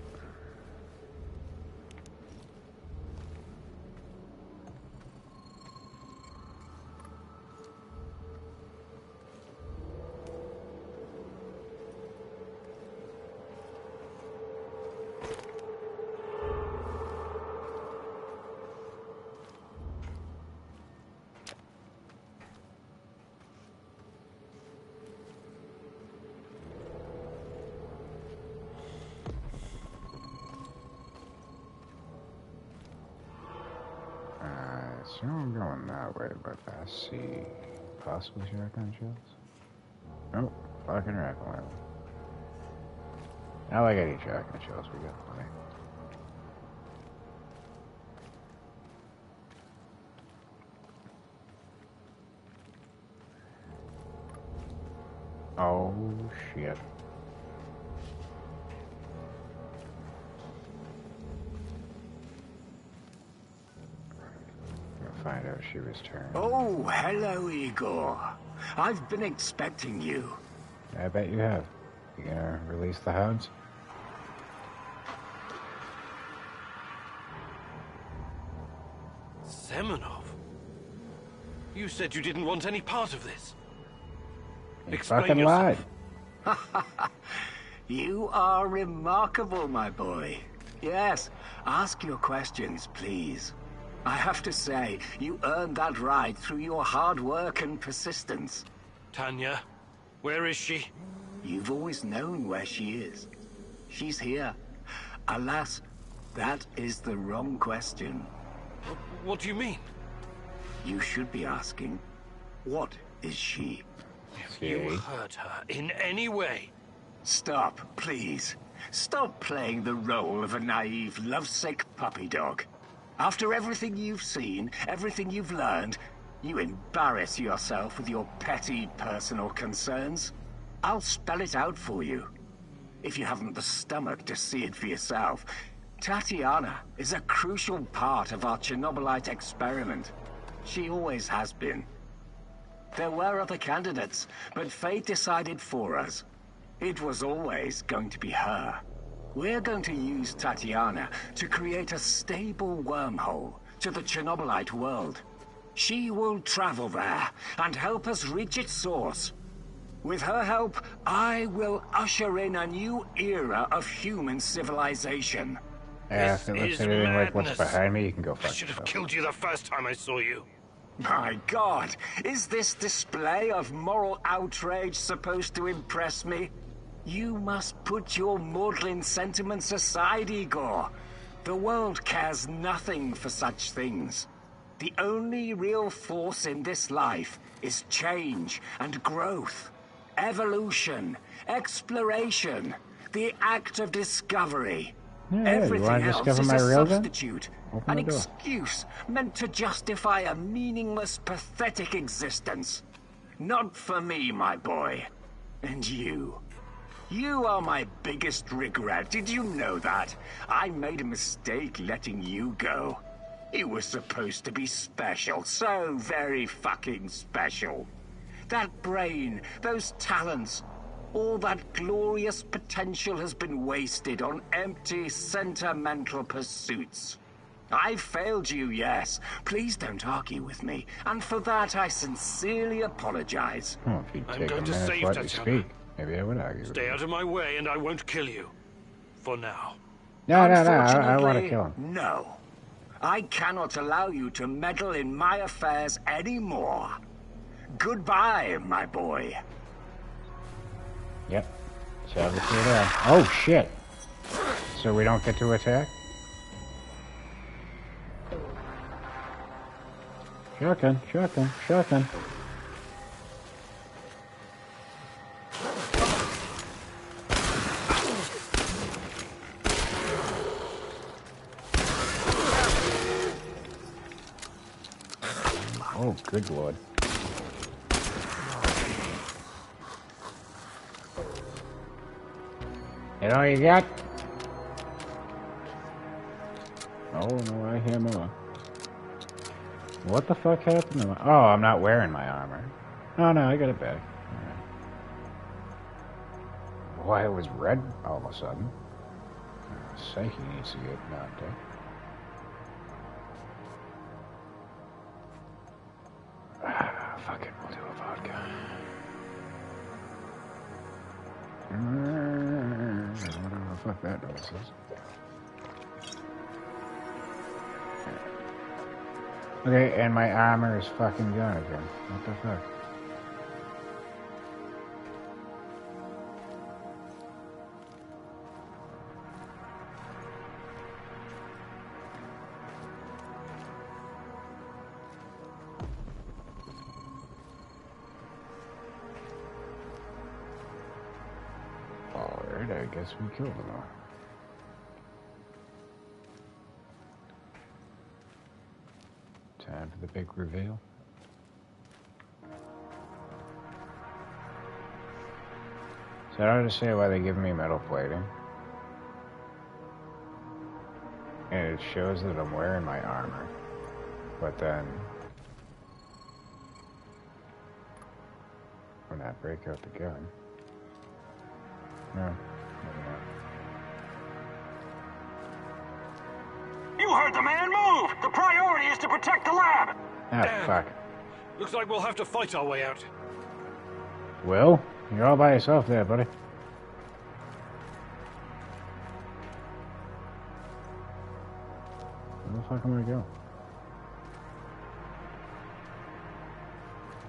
So I'm going that way, but I see possibly shotgun shells. Oh, fucking rifle ammo. I like any shotgun shells we got plenty. Oh shit. Find out she was turned. Oh, hello, Igor. I've been expecting you. I bet you have. You gonna release the hounds? Semenov? You said you didn't want any part of this. You fucking lied. You are remarkable, my boy. Yes, ask your questions, please. I have to say, you earned that right through your hard work and persistence. Tanya, where is she? You've always known where she is. She's here. Alas, that is the wrong question. What do you mean? You should be asking, what is she? If you hurt her in any way... Stop, please. Stop playing the role of a naive, lovesick puppy dog. After everything you've seen, everything you've learned, you embarrass yourself with your petty personal concerns. I'll spell it out for you. If you haven't the stomach to see it for yourself, Tatiana is a crucial part of our Chernobylite experiment. She always has been. There were other candidates, but fate decided for us. It was always going to be her. We're going to use Tatiana to create a stable wormhole to the Chernobylite world. She will travel there and help us reach its source. With her help, I will usher in a new era of human civilization. Yeah, if it looks anything like what's behind me, you can go fuck yourself. I should have killed you the first time I saw you. My God, is this display of moral outrage supposed to impress me? You must put your maudlin sentiments aside, Igor. The world cares nothing for such things. The only real force in this life is change and growth. Evolution, exploration, the act of discovery. Everything else is a substitute, an excuse meant to justify a meaningless, pathetic existence. Not for me, my boy. And you. You are my biggest regret. Did you know that? I made a mistake letting you go. You were supposed to be special, so very fucking special. That brain, those talents, all that glorious potential has been wasted on empty, sentimental pursuits. I failed you, yes. Please don't argue with me, and for that I sincerely apologize. Oh, if you'd take a minute to let me speak, maybe I would argue. Stay out of my way, and I won't kill you. For now. No, I want to kill him. No. I cannot allow you to meddle in my affairs anymore. Goodbye, my boy. Yep. Shove it through there. Oh, shit. So we don't get to attack? Shotgun, shotgun, shotgun. Oh, good lord. You know you got? Oh, no, I hear more. What the fuck happened to my... Oh, I'm not wearing my armor. Oh, no, I got it back. Right. Why, it was red all of a sudden. Psyche needs to get knocked out. Fuck it, we'll do a vodka. Whatever the fuck that noise is. Okay, and my armor is fucking gone again. What the fuck? Alright, I guess we killed them all. Time for the big reveal. So I don't understand why they give me metal plating. And it shows that I'm wearing my armor. But then... when I break out the gun... No, maybe not. You heard the man. Move! The priority is to protect the lab. Ah, fuck. Looks like we'll have to fight our way out. Well, you're all by yourself there, buddy. Where the fuck am I going?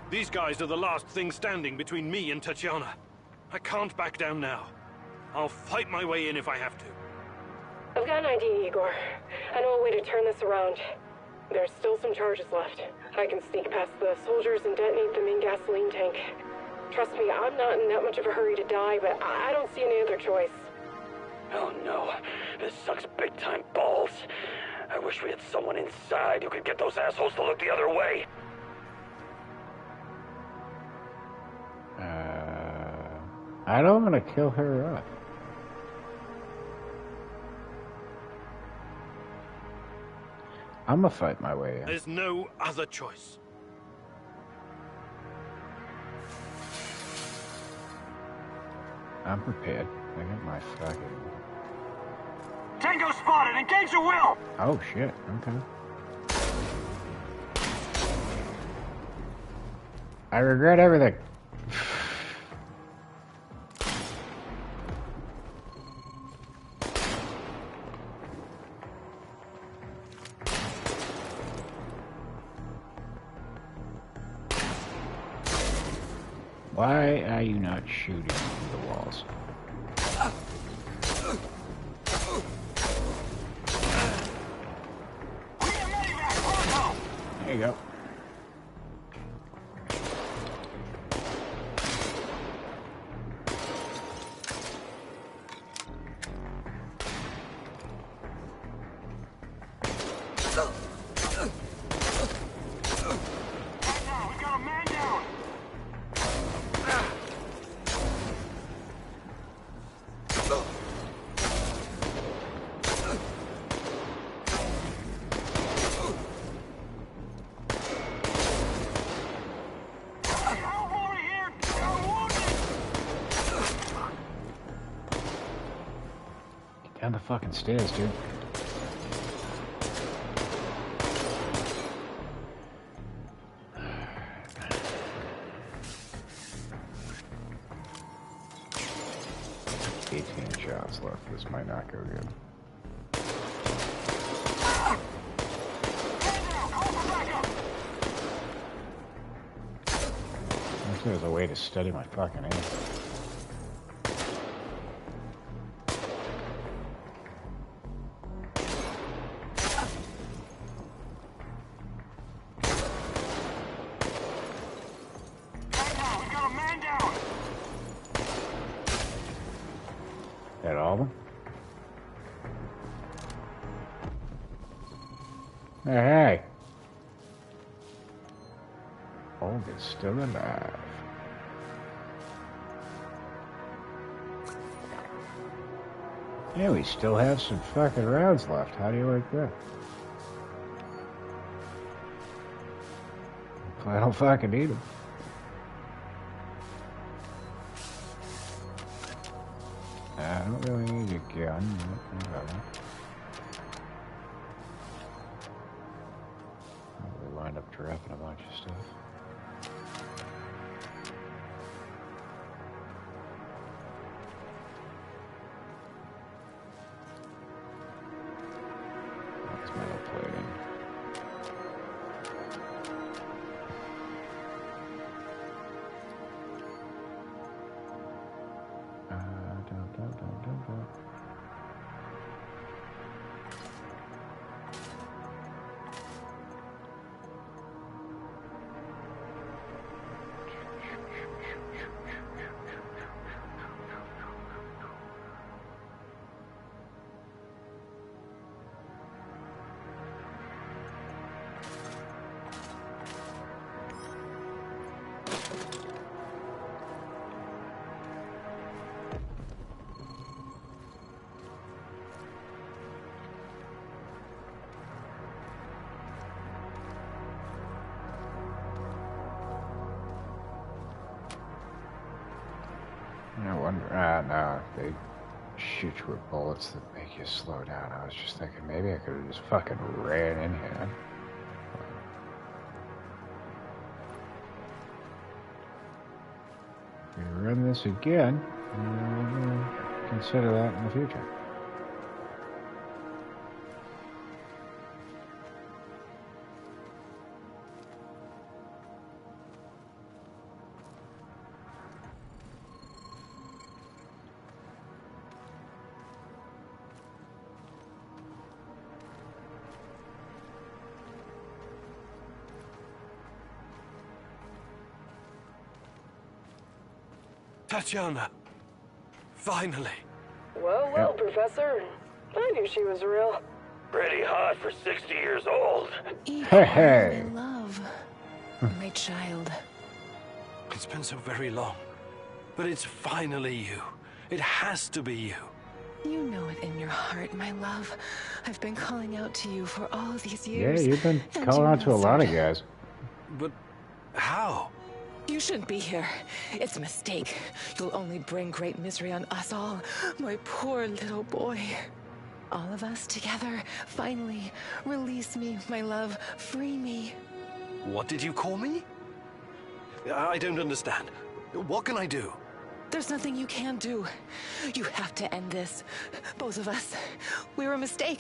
These guys are the last thing standing between me and Tatiana. I can't back down now. I'll fight my way in if I have to. I've got an idea, Igor. I know a way to turn this around. There's still some charges left. I can sneak past the soldiers and detonate them in gasoline tank. Trust me, I'm not in that much of a hurry to die, but I don't see any other choice. Oh no, this sucks big time balls. I wish we had someone inside who could get those assholes to look the other way. I don't want to kill her off. I'm gonna fight my way in. There's no other choice. I'm prepared. I got my fucking... Tango spotted! Engage at will! Oh shit, okay. I regret everything. Why are you not shooting through the walls? There you go. Down the fucking stairs, dude. Shots left. This might not go good. I wish there was a way to steady my fucking aim. That all of them? Hey! Old is still alive. Yeah, we still have some fucking rounds left. How do you like that? I don't fucking need them. I don't really need a gun. We wind up dropping a bunch of stuff. That's metal plating. I wonder, no, they shoot you with bullets that make you slow down. I was just thinking maybe I could have just fucking ran in here. If we run this again, we'll consider that in the future. Tatiana! Finally! Well, Professor. I knew she was real. Pretty hot for 60 years old. Hey! My love. My child. It's been so very long. But it's finally you. It has to be you. You know it in your heart, my love. I've been calling out to you for all these years. Yeah, you've been calling out to a lot of guys. But how? You shouldn't be here. It's a mistake. You'll only bring great misery on us all. My poor little boy. All of us together. Finally, release me, my love. Free me. What did you call me? I don't understand. What can I do? There's nothing you can do. You have to end this. Both of us. We were a mistake.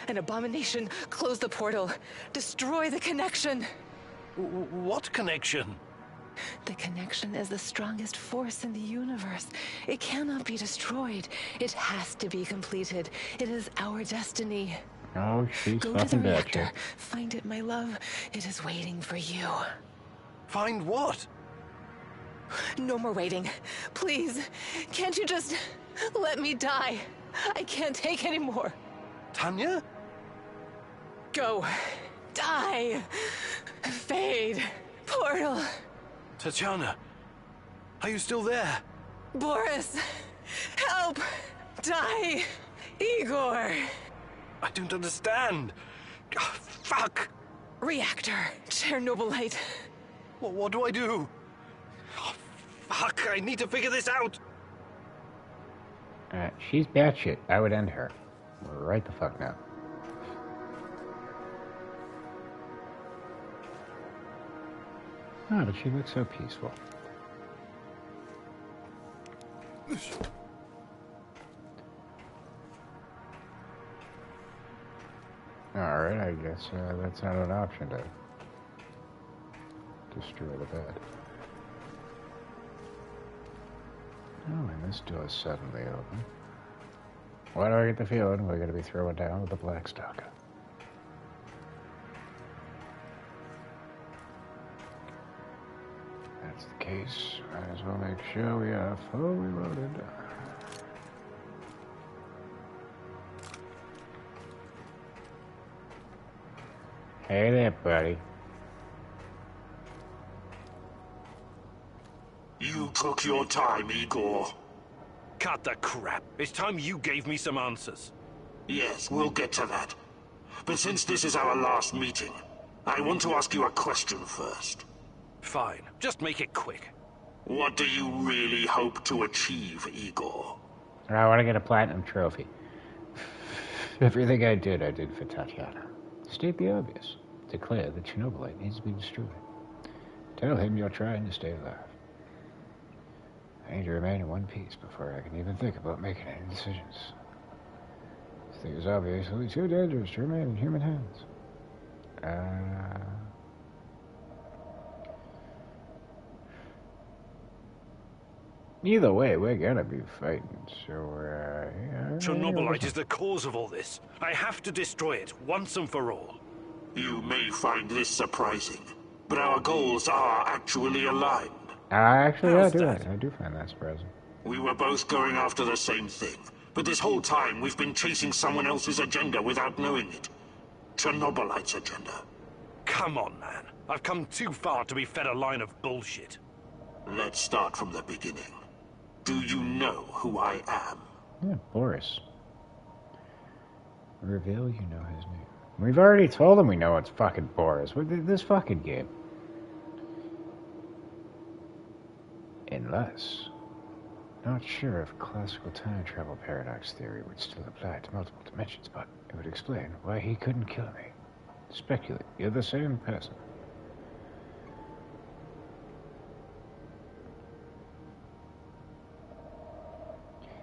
An abomination. Close the portal. Destroy the connection. What connection? The connection is the strongest force in the universe. It cannot be destroyed. It has to be completed. It is our destiny. Oh, she's Go fucking to the bad. reactor. Find it, my love. It is waiting for you. Find what? No more waiting. Please, can't you just let me die? I can't take any more. Tanya? Go. Die. Fade. Portal. Tatiana, are you still there? Boris, help! Die! Igor! I don't understand. Oh, fuck! Reactor, Chernobylite. What do I do? Oh, fuck, I need to figure this out. She's batshit. I would end her. Right the fuck now. Oh, but she looks so peaceful. Alright, I guess that's not an option to destroy the bed. Oh, and this door is suddenly open. Why do I get the feeling we're going to be throwing down with the Black Stalker? That's the case. Might as well make sure we are fully loaded. Hey there, buddy. You took your time, Igor. Cut the crap. It's time you gave me some answers. Yes, we'll get to that. But since this is our last meeting, I want to ask you a question first. Fine. Just make it quick. What do you really hope to achieve, Igor? I want to get a platinum trophy. Everything I did for Tatiana. State the obvious. Declare that Chernobylite needs to be destroyed. Tell him you're trying to stay alive. I need to remain in one piece before I can even think about making any decisions. This thing is obviously too dangerous to remain in human hands. Either way, we're gonna be fighting, so, yeah. Chernobylite is the cause of all this. I have to destroy it, once and for all. You may find this surprising, but our goals are actually aligned. Actually, I do find that surprising. We were both going after the same thing, but this whole time we've been chasing someone else's agenda without knowing it. Chernobylite's agenda. Come on, man. I've come too far to be fed a line of bullshit. Let's start from the beginning. Do you know who I am? Yeah, Boris. Reveal you know his name. We've already told him we know it's fucking Boris. This fucking game. Unless Not sure if classical time travel paradox theory would still apply to multiple dimensions, but it would explain why he couldn't kill me. Speculate. You're the same person.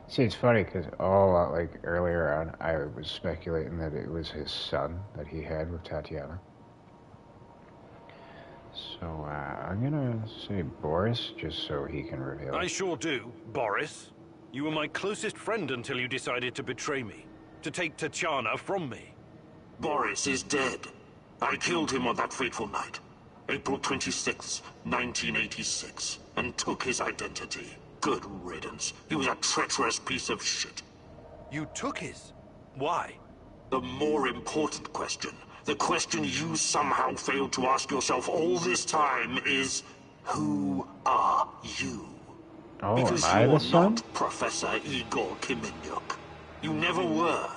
See, it's funny because like earlier on, I was speculating that it was his son that he had with Tatiana. So I'm gonna say Boris, just so he can reveal. I sure do, Boris. You were my closest friend until you decided to betray me, to take Tatiana from me. Boris is dead. I killed him on that fateful night, April 26th, 1986, and took his identity. Good riddance. He was a treacherous piece of shit. You took his? Why? The more important question, the question you somehow failed to ask yourself all this time is, who are you? Oh, because am I you're the son? not Professor Igor Kiminyuk. You never were.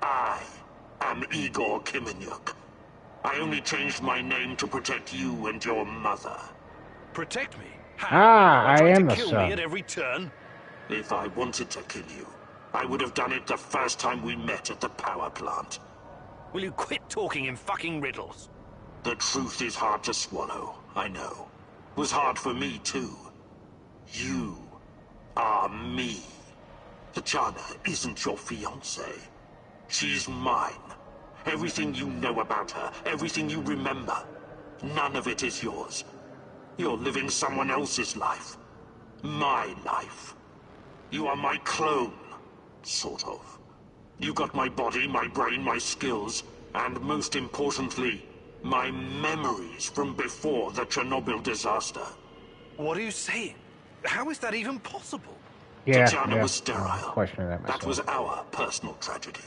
I am Igor Kiminyuk. I only changed my name to protect you and your mother. Protect me? I am the son. Kill me at every turn? If I wanted to kill you, I would have done it the first time we met at the power plant. Will you quit talking in fucking riddles? The truth is hard to swallow, I know. It was hard for me, too. You are me. Tatiana isn't your fiancée. She's mine. Everything you know about her, everything you remember, none of it is yours. You're living someone else's life. My life. You are my clone, sort of. You got my body, my brain, my skills, and most importantly, my memories from before the Chernobyl disaster. What are you saying? How is that even possible? Tatiana was sterile. That was our personal tragedy.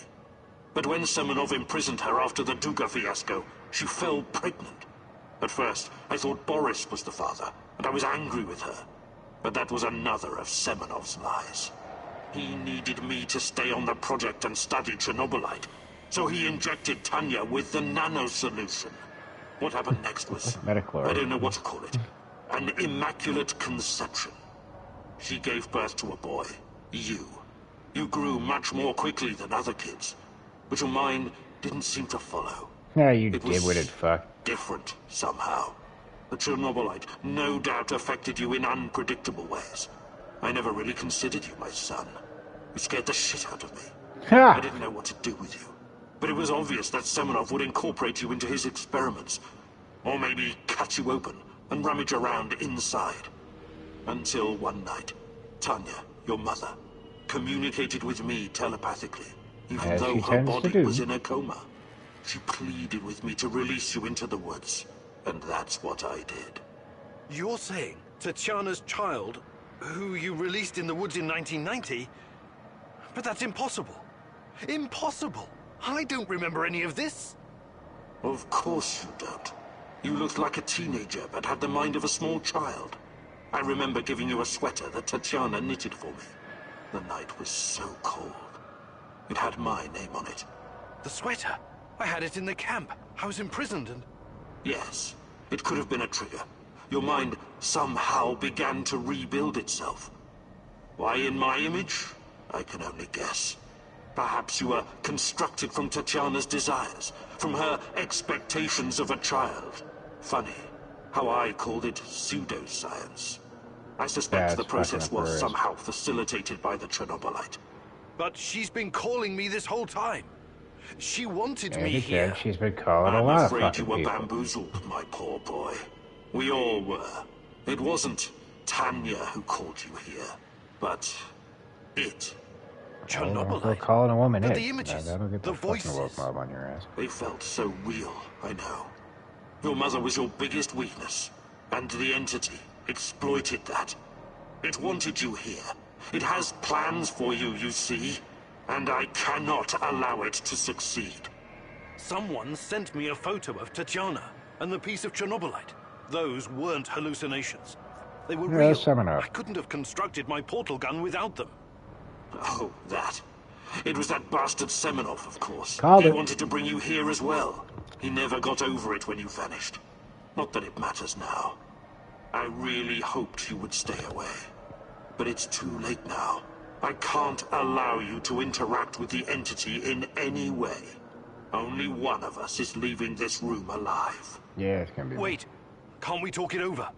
But when Semenov imprisoned her after the Duga fiasco, she fell pregnant. At first, I thought Boris was the father, and I was angry with her. But that was another of Semenov's lies. He needed me to stay on the project and study Chernobylite, so he injected Tanya with the nano solution. What happened next was, I don't know what to call it, an immaculate conception. She gave birth to a boy, you. You grew much more quickly than other kids, but your mind didn't seem to follow. Yeah, you dim-witted fuck. Different, somehow. The Chernobylite no doubt affected you in unpredictable ways. I never really considered you my son. You scared the shit out of me. I didn't know what to do with you. But it was obvious that Semenov would incorporate you into his experiments. Or maybe cut you open and rummage around inside. Until one night, Tanya, your mother, communicated with me telepathically, even though her body was in a coma. She pleaded with me to release you into the woods, and that's what I did. You're saying Tatiana's child, who you released in the woods in 1990? But that's impossible. Impossible! I don't remember any of this. Of course you don't. You looked like a teenager, but had the mind of a small child. I remember giving you a sweater that Tatiana knitted for me. The night was so cold. It had my name on it. The sweater? I had it in the camp. I was imprisoned and... Yes, it could have been a trigger. Your mind somehow began to rebuild itself. Why in my image? I can only guess. Perhaps you were constructed from Tatiana's desires, from her expectations of a child. Funny, how I called it pseudoscience. I suspect the process was somehow facilitated by the Chernobylite. But she's been calling me this whole time. She wanted me here. She's been calling a lot of fucking people. I'm afraid you were bamboozled, my poor boy. We all were. It wasn't Tanya who called you here, but it. Chernobylite. We're calling a woman the images, that'll get the voices. Fucking woke mob on your ass. They felt so real, I know. Your mother was your biggest weakness, and the entity exploited that. It wanted you here. It has plans for you, you see. And I cannot allow it to succeed. Someone sent me a photo of Tatiana and the piece of Chernobylite. Those weren't hallucinations. They were real. I couldn't have constructed my portal gun without them. Oh, that. It was that bastard Semenov, of course. He wanted to bring you here as well. He never got over it when you vanished. Not that it matters now. I really hoped you would stay away. But it's too late now. I can't allow you to interact with the entity in any way. Only one of us is leaving this room alive. Yeah, it's gonna be. Wait, can't we talk it over?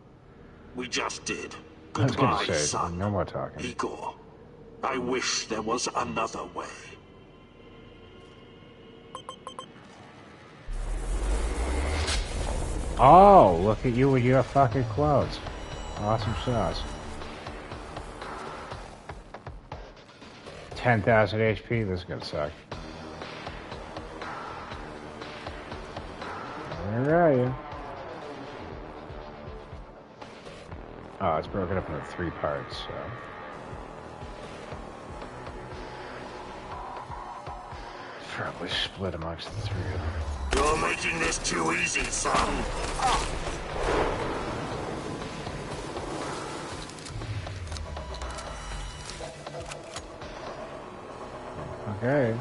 We just did. Goodbye, son. No more talking. Igor, I wish there was another way. Oh, look at you with your fucking clothes. Awesome sauce. 10,000 HP, this is gonna suck. Where are you? Oh, it's broken up into 3 parts, so. Probably split amongst the 3 of them. You're making this too easy, son. Okay.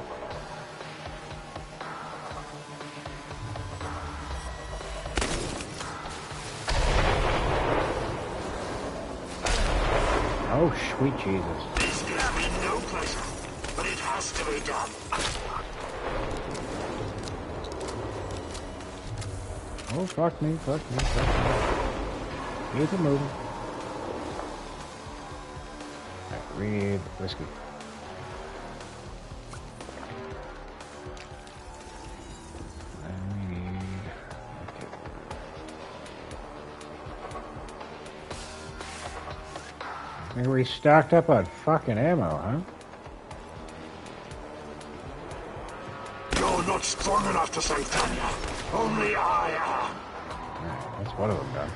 Oh, sweet Jesus. This gives me no pleasure, but it has to be done. Oh, fuck me, fuck me, fuck me. Keep it moving. Alright, read whiskey. And we need... Okay. I think we stocked up on fucking ammo, huh? You're not strong enough to save Tanya. Only I am. Right, that's one of them done.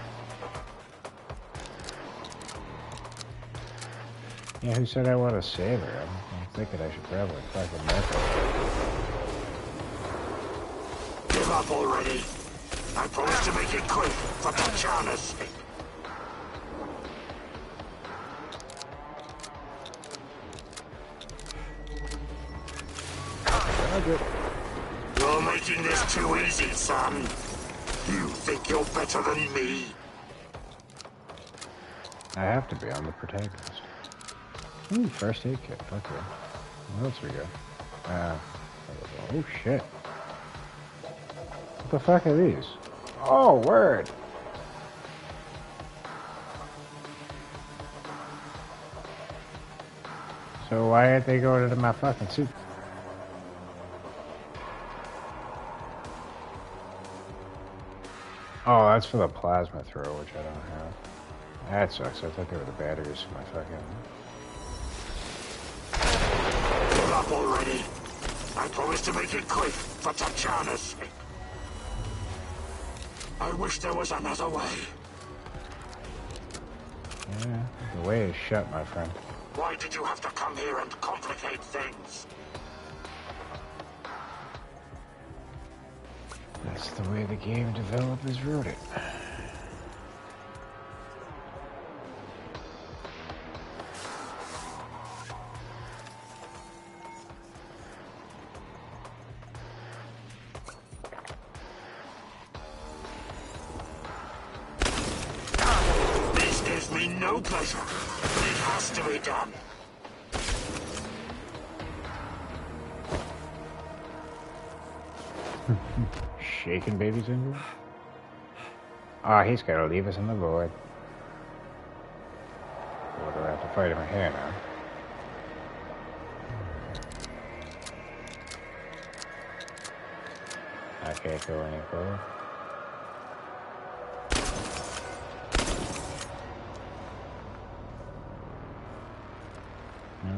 Yeah, who said I want to save her? I'm thinking I should probably fucking make her. Give up already. I promise to make it quick for Tatjana's sake. You're making this too easy, son. You think you're better than me? I have to be. I'm the protagonist. Ooh, first aid kit. Okay. What else we got? Oh shit. What the fuck are these? Oh, word. So why aren't they going into my fucking suit? Oh, that's for the plasma throw, which I don't have. That sucks. I thought they were the batteries for my fucking... Give up already. I promise to make it quick for Tatjana's sake. I wish there was another way. Yeah, the way is shut, my friend. Why did you have to come here and complicate things? That's the way the game developers wrote it. This gives me no pleasure. It has to be done. Shaking baby syndrome? Ah, he's gotta leave us in the void. What do I have to fight him here now? I can't go any further. No.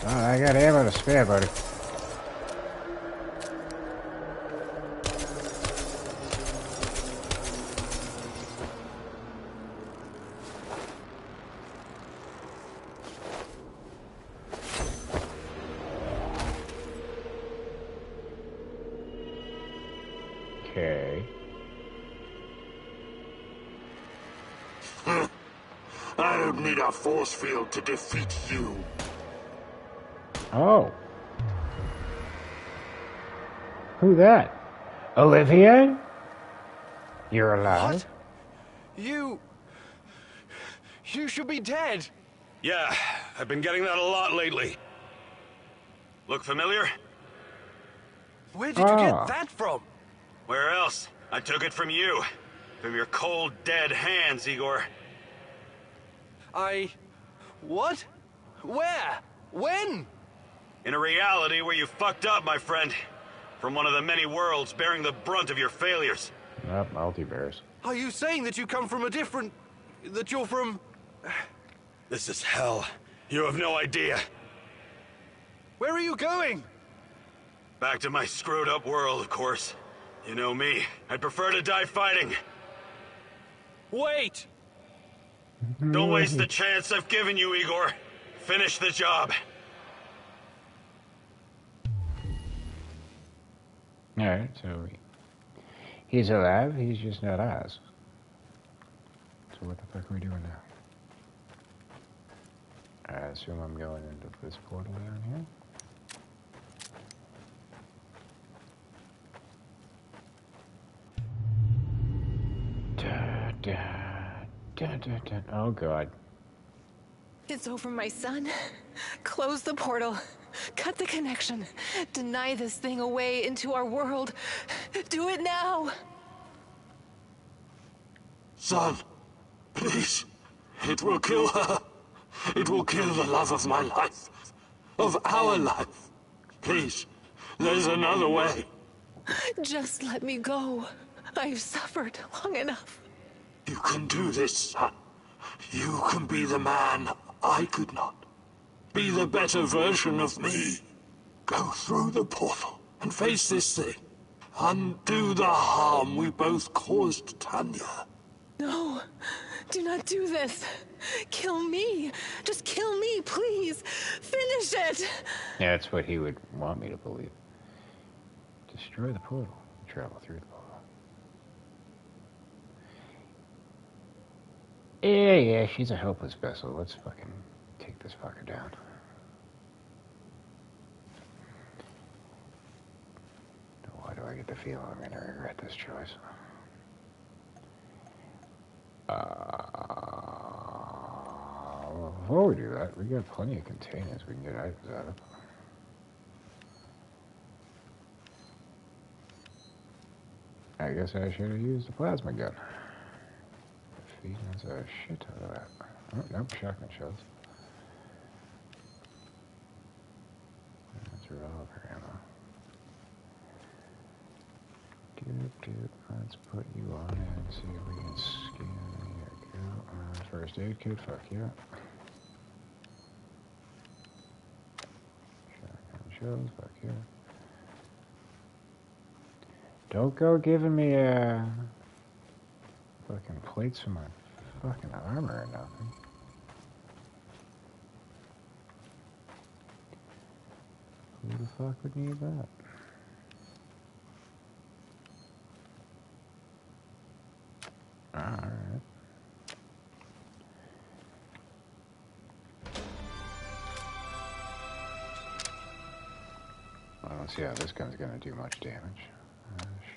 Oh, I got ammo to spare, buddy. Okay. I don't need a force field to defeat you. Oh. Who that? Olivia? You're alive? What? You should be dead. Yeah, I've been getting that a lot lately. Look familiar? Where did you get that from? Where else? I took it from you. From your cold, dead hands, Igor. What? Where? When? In a reality where you fucked up, my friend. From one of the many worlds bearing the brunt of your failures. Not multiverse. Are you saying that you come from a different... that you're from... This is hell. You have no idea. Where are you going? Back to my screwed up world, of course. You know me. I'd prefer to die fighting. Wait! Don't waste the chance I've given you, Igor. Finish the job. Alright, so he's alive, he's just not us. So what the fuck are we doing now? I assume I'm going into this portal down here. Oh god. It's over, my son. Close the portal. Cut the connection. Deny this thing away into our world. Do it now. Son, please. It will kill her. It will kill the love of my life. Of our life. Please, there's another way. Just let me go. I've suffered long enough. You can do this, son. You can be the man I could not. Be the better version of me. Go through the portal and face this thing. Undo the harm we both caused Tanya. No, do not do this. Kill me. Just kill me, please. Finish it. Yeah, that's what he would want me to believe. Destroy the portal. Travel through the portal. Yeah, she's a helpless vessel. Let's fucking take this fucker down. Why do I get the feeling I'm gonna regret this choice? Before we do that, we got plenty of containers we can get items out of. I guess I should have used the plasma gun. That's a shit ton of that. Oh, nope, shotgun shells. That's revolver ammo. Let's put you on it and see if we can scan. Here we go. First aid kit, fuck yeah. Shotgun shells, fuck yeah. Don't go giving me fucking plates for my fucking armor or nothing. Who the fuck would need that? Alright. I don't see how this gun's gonna do much damage.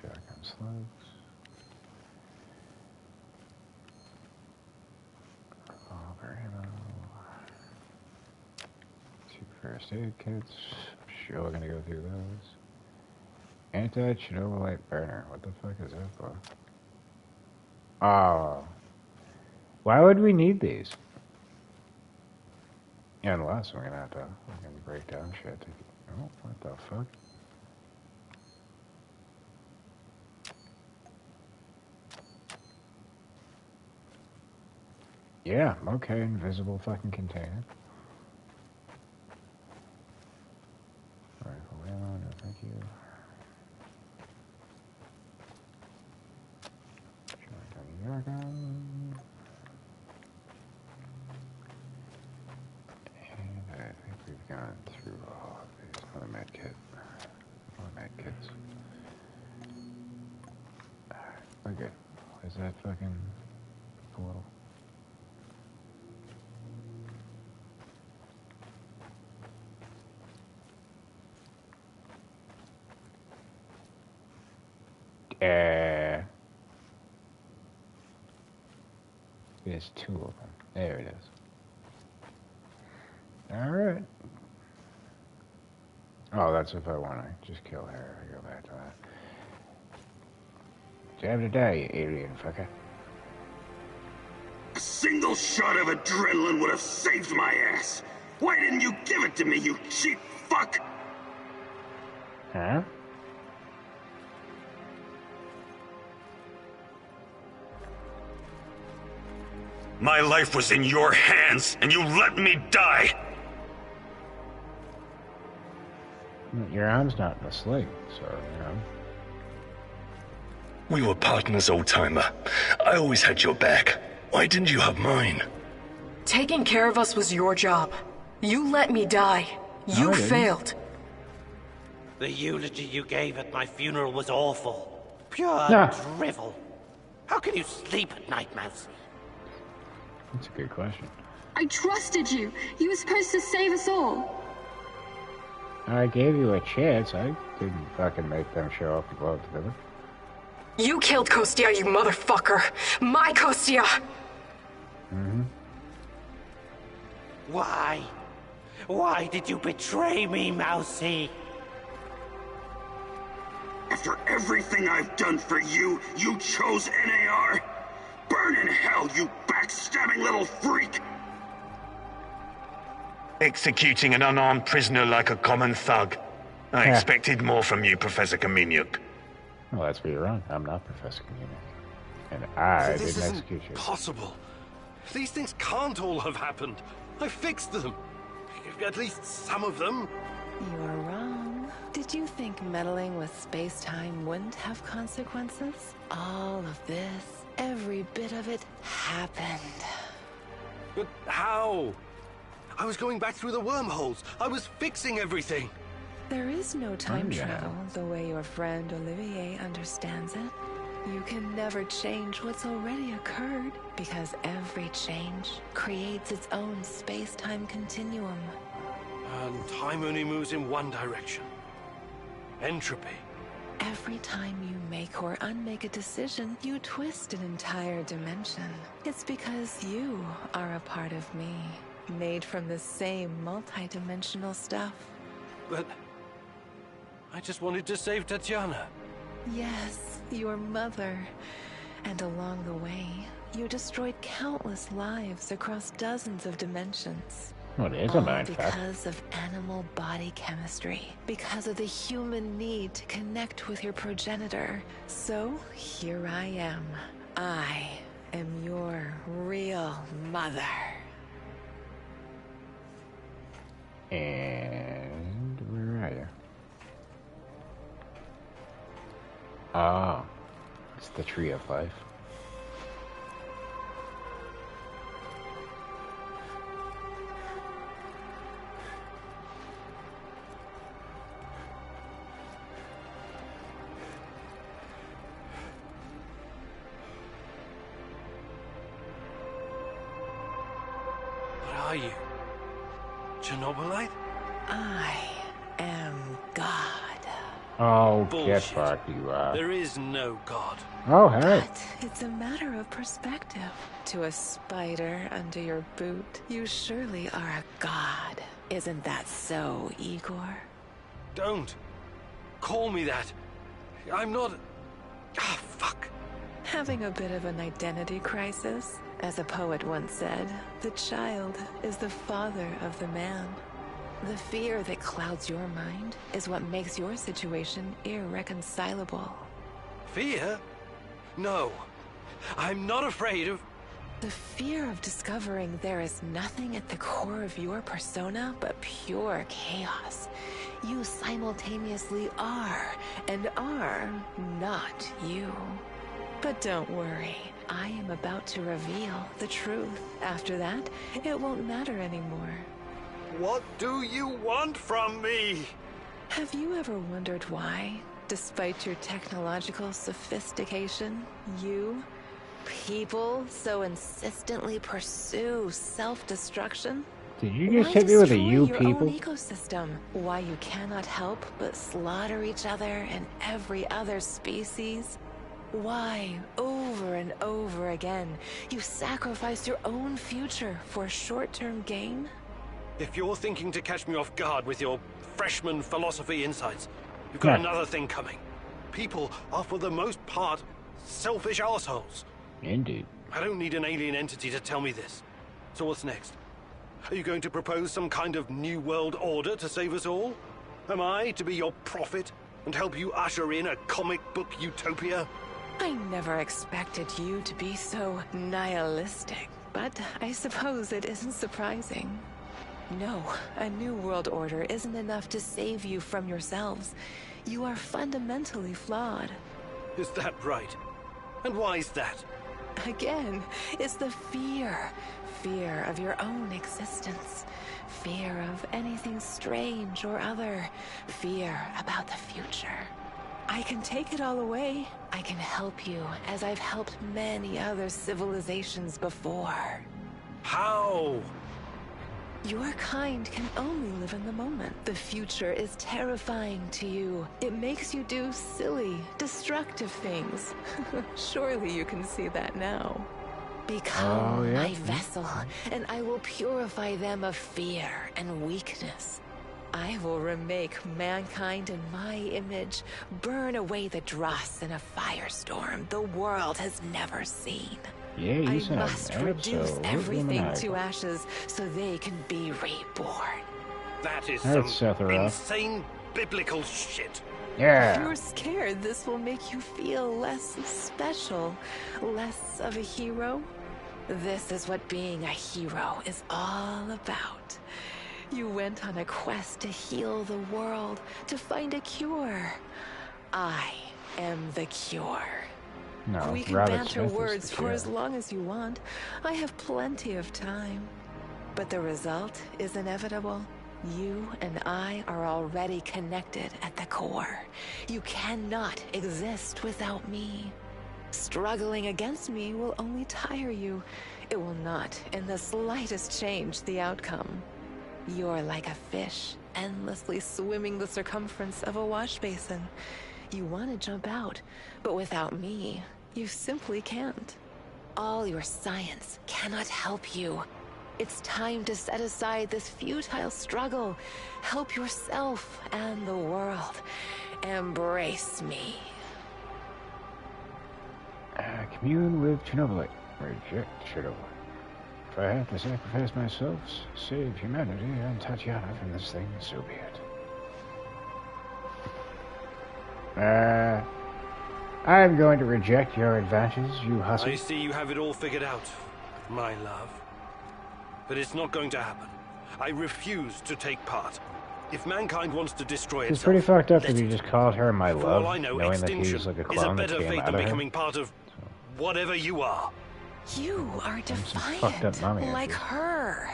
Shotgun slugs. Revolver ammo. 2 first aid kits. Sure, we're gonna go through those. Anti-Chernobylite burner. What the fuck is that for? Oh. Why would we need these? Yeah, unless we're gonna have to break down shit. Oh, what the fuck? Yeah, okay, invisible fucking container. Rifle ammo, no thank you. Shotgun. And I think we've gone through all of these. Another med kit. More med kits. Okay. Where's that fucking portal? There's 2 of them. There it is. Alright. Oh, that's if I want to just kill her. I go back to that. Time to die, you alien fucker. A single shot of adrenaline would have saved my ass. Why didn't you give it to me, you cheap fuck? Huh? My life was in your hands, and you let me die! Your arm's not in the sling, so, you know. We were partners, old-timer. I always had your back. Why didn't you have mine? Taking care of us was your job. You let me die. You failed. The eulogy you gave at my funeral was awful. Pure drivel. How can you sleep at night, Mouse? That's a good question. I trusted you. You were supposed to save us all. I gave you a chance. I didn't fucking make them show up and blow up together. You killed Kostia, you motherfucker! My Kostia! Mm-hmm. Why? Why did you betray me, Mousy? After everything I've done for you, you chose NAR? Burn in hell, you backstabbing little freak! Executing an unarmed prisoner like a common thug. I expected more from you, Professor Kaminyuk. Well, that's where you're wrong. I'm not Professor Kaminyuk. And I did an execution. Possible. These things can't all have happened. I fixed them. At least some of them. You're wrong. Did you think meddling with space-time wouldn't have consequences? All of this, every bit of it, happened. But how? I was going back through the wormholes. I was fixing everything. There is no time travel the way your friend Olivier understands it. You can never change what's already occurred, because every change creates its own space-time continuum. And time only moves in one direction. Entropy. Every time you make or unmake a decision, you twist an entire dimension. It's because you are a part of me, made from the same multi-dimensional stuff. But I just wanted to save Tatiana. Yes, your mother. And along the way, you destroyed countless lives across dozens of dimensions. Well, it is a mindfuck. Because of animal body chemistry. Because of the human need to connect with your progenitor. So, here I am. I am your real mother. And where are you? Ah, it's the tree of life. What are you? Chernobylite? I am God. Oh, Bullshit. get fucked, you are. There is no God. Oh, hey. But it's a matter of perspective. To a spider under your boot, you surely are a god. Isn't that so, Igor? Don't. Call me that. I'm not... Ah, fuck. Having a bit of an identity crisis? As a poet once said, the child is the father of the man. The fear that clouds your mind is what makes your situation irreconcilable. Fear? No. I'm not afraid of... The fear of discovering there is nothing at the core of your persona but pure chaos. You simultaneously are and are not you. But don't worry, I am about to reveal the truth. After that, it won't matter anymore. What do you want from me? Have you ever wondered why, despite your technological sophistication, people so insistently pursue self-destruction? Did you just hit me with a you your people? Own ecosystem. Why you cannot help but slaughter each other and every other species? Why, over and over again, you sacrifice your own future for short-term gain? If you're thinking to catch me off guard with your freshman philosophy insights, you've got another thing coming. People are, for the most part, selfish assholes. Indeed. I don't need an alien entity to tell me this. So what's next? Are you going to propose some kind of new world order to save us all? Am I to be your prophet and help you usher in a comic book utopia? I never expected you to be so nihilistic, but I suppose it isn't surprising. No, a new world order isn't enough to save you from yourselves. You are fundamentally flawed. Is that right? And why is that? Again, it's the fear. Fear of your own existence. Fear of anything strange or other. Fear about the future. I can take it all away. I can help you, as I've helped many other civilizations before. How? Your kind can only live in the moment. The future is terrifying to you. It makes you do silly, destructive things. Surely you can see that now. Become my vessel, and I will purify them of fear and weakness. I will remake mankind in my image, burn away the dross in a firestorm the world has never seen. Yeah, I must reduce everything to ashes so they can be reborn. That is some insane biblical shit. Yeah. If you're scared this will make you feel less special, less of a hero, this is what being a hero is all about. You went on a quest to heal the world, to find a cure. I am the cure. No, we can banter words for as long as you want. I have plenty of time. But the result is inevitable. You and I are already connected at the core. You cannot exist without me. Struggling against me will only tire you. It will not in the slightest change the outcome. You're like a fish, endlessly swimming the circumference of a wash basin. You want to jump out, but without me, you simply can't. All your science cannot help you. It's time to set aside this futile struggle. Help yourself and the world. Embrace me. Commune with Chernobylite. Reject Chernobylite. If I have to sacrifice myself, save humanity and Tatiana from this thing, so be it. I'm going to reject your advances, you hussy. I see you have it all figured out, my love. But it's not going to happen. I refuse to take part. If mankind wants to destroy itself, it's pretty fucked up that you just called her my love, all I know, knowing that he's like a clone that came out of her. Becoming part of whatever you are. You are defiant, like her.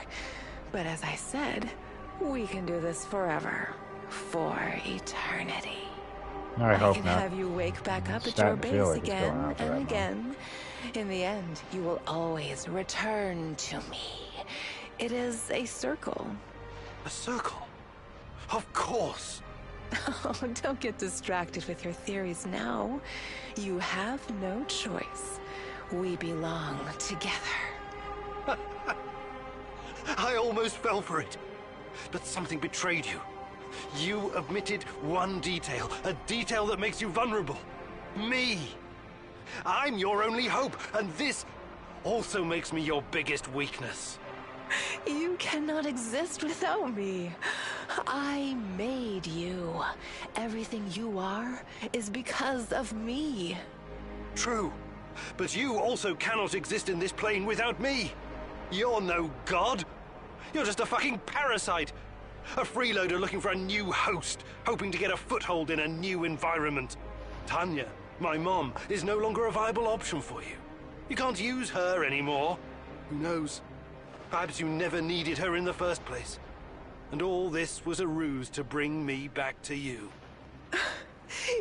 But as I said, we can do this forever. For eternity. I hope can not. Have you wake back up at your base again and again. In the end, you will always return to me. It is a circle. A circle? Of course. Oh, don't get distracted with your theories now. You have no choice. We belong together. I almost fell for it. But something betrayed you. You omitted one detail, a detail that makes you vulnerable. Me. I'm your only hope, and this also makes me your biggest weakness. You cannot exist without me. I made you. Everything you are is because of me. True, but you also cannot exist in this plane without me. You're no god. You're just a fucking parasite. A freeloader looking for a new host, hoping to get a foothold in a new environment. Tanya, my mom, is no longer a viable option for you. You can't use her anymore. Who knows? Perhaps you never needed her in the first place. And all this was a ruse to bring me back to you.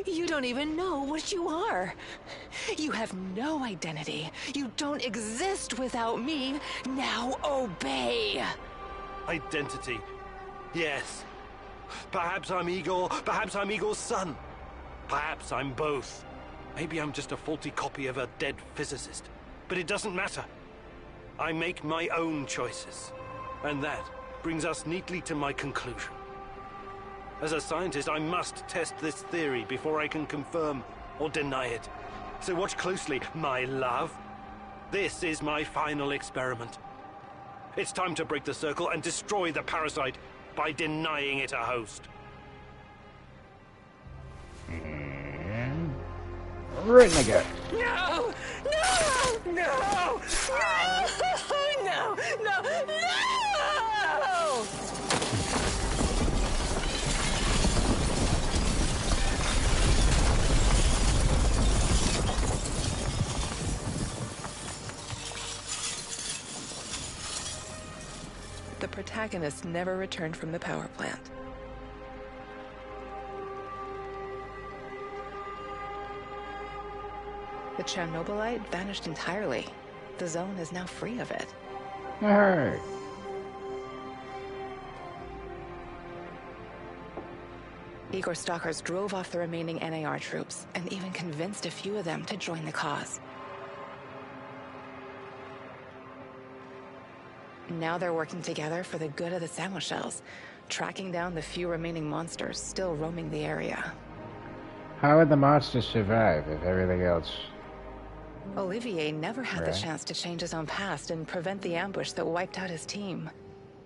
You don't even know what you are. You have no identity. You don't exist without me. Now obey. Identity. Yes. Perhaps I'm Igor, perhaps I'm Igor's son. Perhaps I'm both. Maybe I'm just a faulty copy of a dead physicist, but it doesn't matter. I make my own choices, and that brings us neatly to my conclusion. As a scientist, I must test this theory before I can confirm or deny it. So watch closely, my love. This is my final experiment. It's time to break the circle and destroy the parasite by denying it a host. And right in the gut. No! No! No! No! No! No! No! The protagonist never returned from the power plant. The Chernobylite vanished entirely. The zone is now free of it. Hey. Igor stalkers drove off the remaining NAR troops and even convinced a few of them to join the cause. Now they're working together for the good of the Samoshels, tracking down the few remaining monsters still roaming the area. How would the monsters survive if everything else... Olivier never had the chance to change his own past and prevent the ambush that wiped out his team.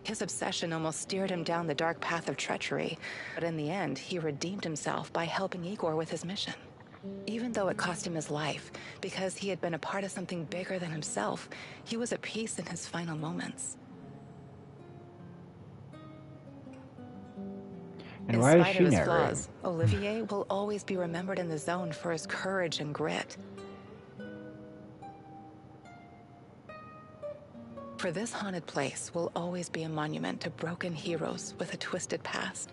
His obsession almost steered him down the dark path of treachery, but in the end, he redeemed himself by helping Igor with his mission. Even though it cost him his life, because he had been a part of something bigger than himself, he was at peace in his final moments. And why is she in spite of his not flaws, Olivier will always be remembered in the zone for his courage and grit. For this haunted place will always be a monument to broken heroes with a twisted past.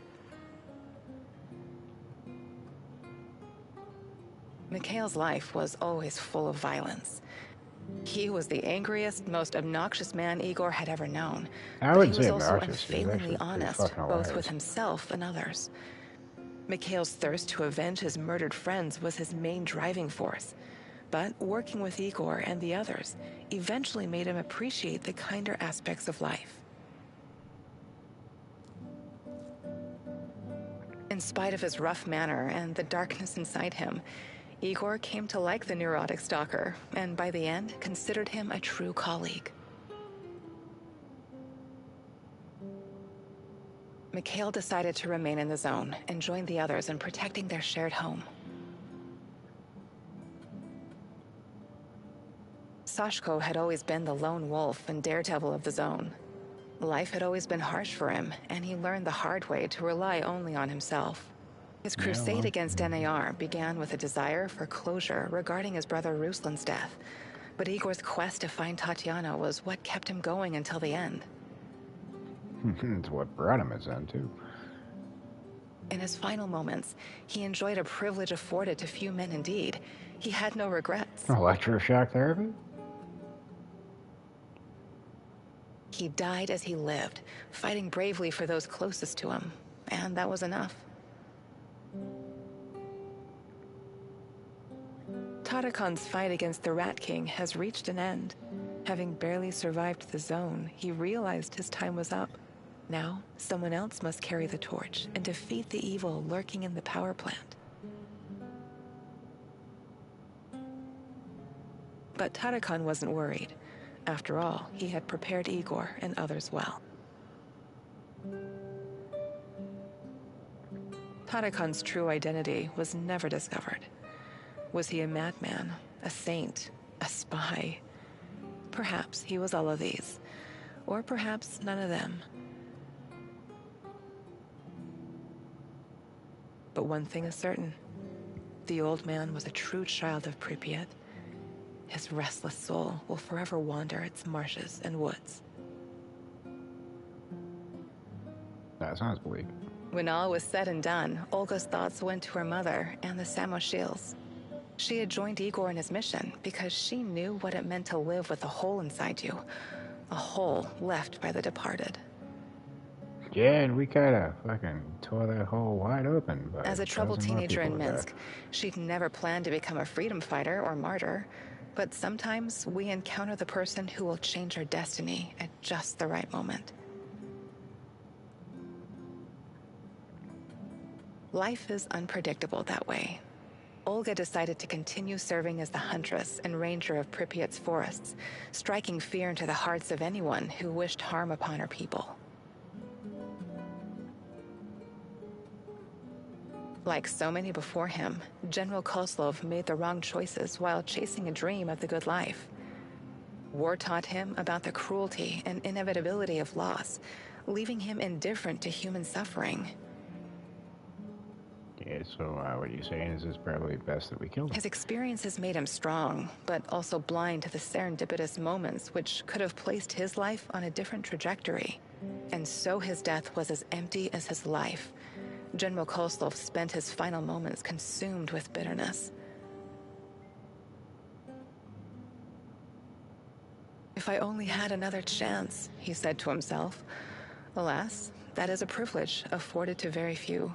Mikhail's life was always full of violence. He was the angriest, most obnoxious man Igor had ever known. I would say he was also obnoxious. unfailingly honest, both with himself and others. Mikhail's thirst to avenge his murdered friends was his main driving force. But working with Igor and the others eventually made him appreciate the kinder aspects of life. In spite of his rough manner and the darkness inside him, Igor came to like the neurotic stalker, and by the end, considered him a true colleague. Mikhail decided to remain in the zone and join the others in protecting their shared home. Sashko had always been the lone wolf and daredevil of the zone. Life had always been harsh for him, and he learned the hard way to rely only on himself. His crusade against NAR began with a desire for closure regarding his brother Ruslan's death, but Igor's quest to find Tatiana was what kept him going until the end. It's what brought him his end, too. In his final moments, he enjoyed a privilege afforded to few men indeed. He had no regrets. Electroshock therapy? He died as he lived, fighting bravely for those closest to him, and that was enough. Tatakon's fight against the Rat King has reached an end. Having barely survived the zone, he realized his time was up. Now, someone else must carry the torch and defeat the evil lurking in the power plant. But Tatakon wasn't worried. After all, he had prepared Igor and others well. Tatakon's true identity was never discovered. Was he a madman, a saint, a spy? Perhaps he was all of these, or perhaps none of them. But one thing is certain. The old man was a true child of Pripyat. His restless soul will forever wander its marshes and woods. That sounds bleak. When all was said and done, Olga's thoughts went to her mother and the Samoshels. She had joined Igor in his mission because she knew what it meant to live with a hole inside you, a hole left by the departed. Yeah, and we kind of fucking tore that hole wide open. As a troubled teenager in Minsk, she'd never planned to become a freedom fighter or martyr. But sometimes we encounter the person who will change her destiny at just the right moment. Life is unpredictable that way. Olga decided to continue serving as the huntress and ranger of Pripyat's forests, striking fear into the hearts of anyone who wished harm upon her people. Like so many before him, General Kozlov made the wrong choices while chasing a dream of the good life. War taught him about the cruelty and inevitability of loss, leaving him indifferent to human suffering. Yeah, so what you're saying is it's probably best that we kill him. His experiences made him strong, but also blind to the serendipitous moments which could have placed his life on a different trajectory. And so his death was as empty as his life. General Kozlov spent his final moments consumed with bitterness. If I only had another chance, he said to himself. Alas, that is a privilege afforded to very few.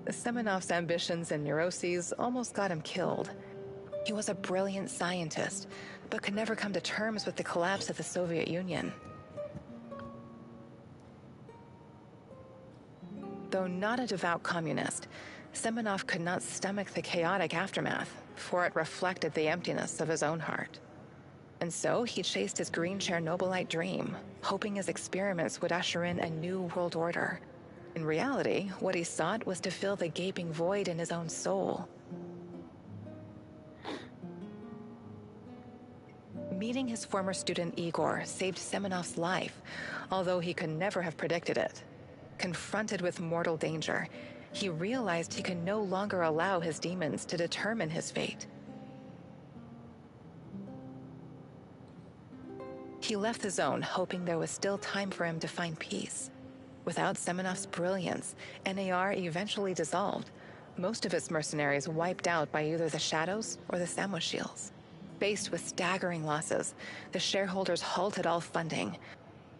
Semenov's ambitions and neuroses almost got him killed. He was a brilliant scientist, but could never come to terms with the collapse of the Soviet Union. Though not a devout communist, Semenov could not stomach the chaotic aftermath, for it reflected the emptiness of his own heart. And so he chased his green Chernobylite dream, hoping his experiments would usher in a new world order. In reality, what he sought was to fill the gaping void in his own soul. Meeting his former student Igor saved Semenov's life, although he could never have predicted it. Confronted with mortal danger, he realized he could no longer allow his demons to determine his fate. He left the zone hoping there was still time for him to find peace. Without Semenov's brilliance, NAR eventually dissolved, most of its mercenaries wiped out by either the Shadows or the Samoshils. Faced with staggering losses, the shareholders halted all funding.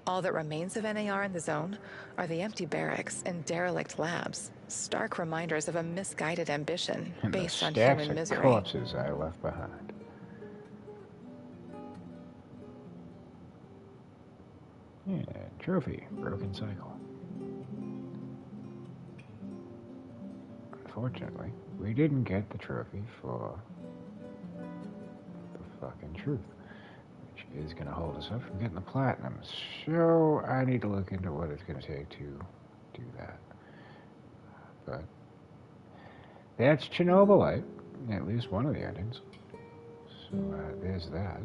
All that remains of NAR in the zone are the empty barracks and derelict labs, stark reminders of a misguided ambition based on human misery. The corpses I left behind. Yeah, trophy, broken cycle. Unfortunately, we didn't get the trophy for the fucking truth, which is going to hold us up from getting the platinum. So I need to look into what it's going to take to do that. But that's Chernobylite, at least one of the endings. So there's that.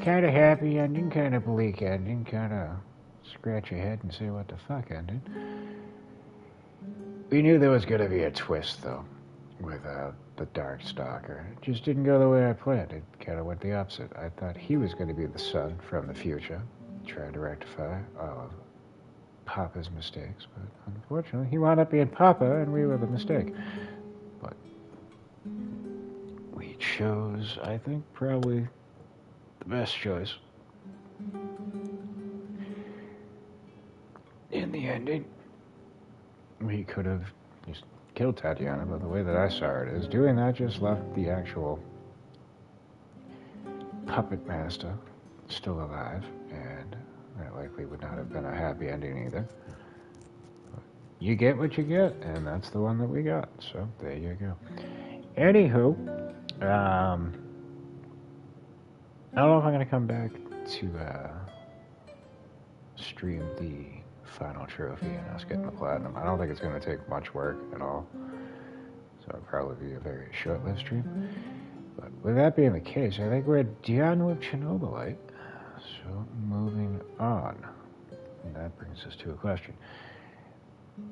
Kind of happy ending, kind of bleak ending, kind of scratch your head and say what the fuck ending. We knew there was going to be a twist, though, with the Black Stalker. It just didn't go the way I planned. It kind of went the opposite. I thought he was going to be the son from the future, trying to rectify all of Papa's mistakes, but unfortunately, he wound up being Papa, and we were the mistake. But we chose, I think, probably the best choice. In the ending, we could have just killed Tatiana, but the way that I saw it is doing that just left the actual puppet master still alive, and that likely would not have been a happy ending either. But you get what you get, and that's the one that we got, so there you go. Anywho, I don't know if I'm going to come back to stream the final trophy and us getting the platinum. I don't think it's going to take much work at all, so it'll probably be a very short-lived stream. But with that being the case, I think we're done with Chernobylite. So moving on, and that brings us to a question.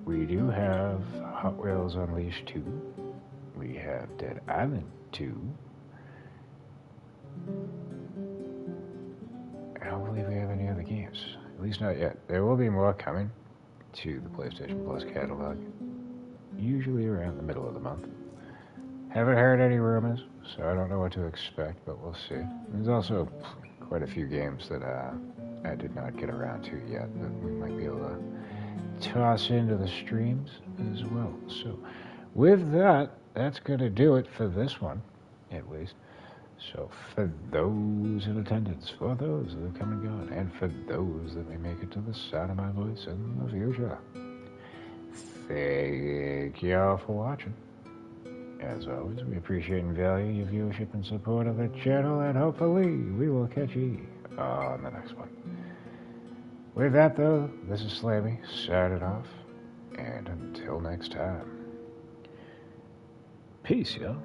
We do have Hot Wheels Unleashed 2. We have Dead Island 2. I don't believe we have any other games. At least not yet. There will be more coming to the PlayStation Plus catalog, usually around the middle of the month. Haven't heard any rumors, so I don't know what to expect, but we'll see. There's also quite a few games that I did not get around to yet that we might be able to toss into the streams as well. So with that, that's going to do it for this one, at least. So for those in attendance, for those that have come and gone, and for those that may make it to the sound of my voice in the future, thank y'all for watching. As always, we appreciate and value your viewership and support of the channel, and hopefully we will catch you on the next one. With that, though, this is Slammy, signing off, and until next time, peace, y'all.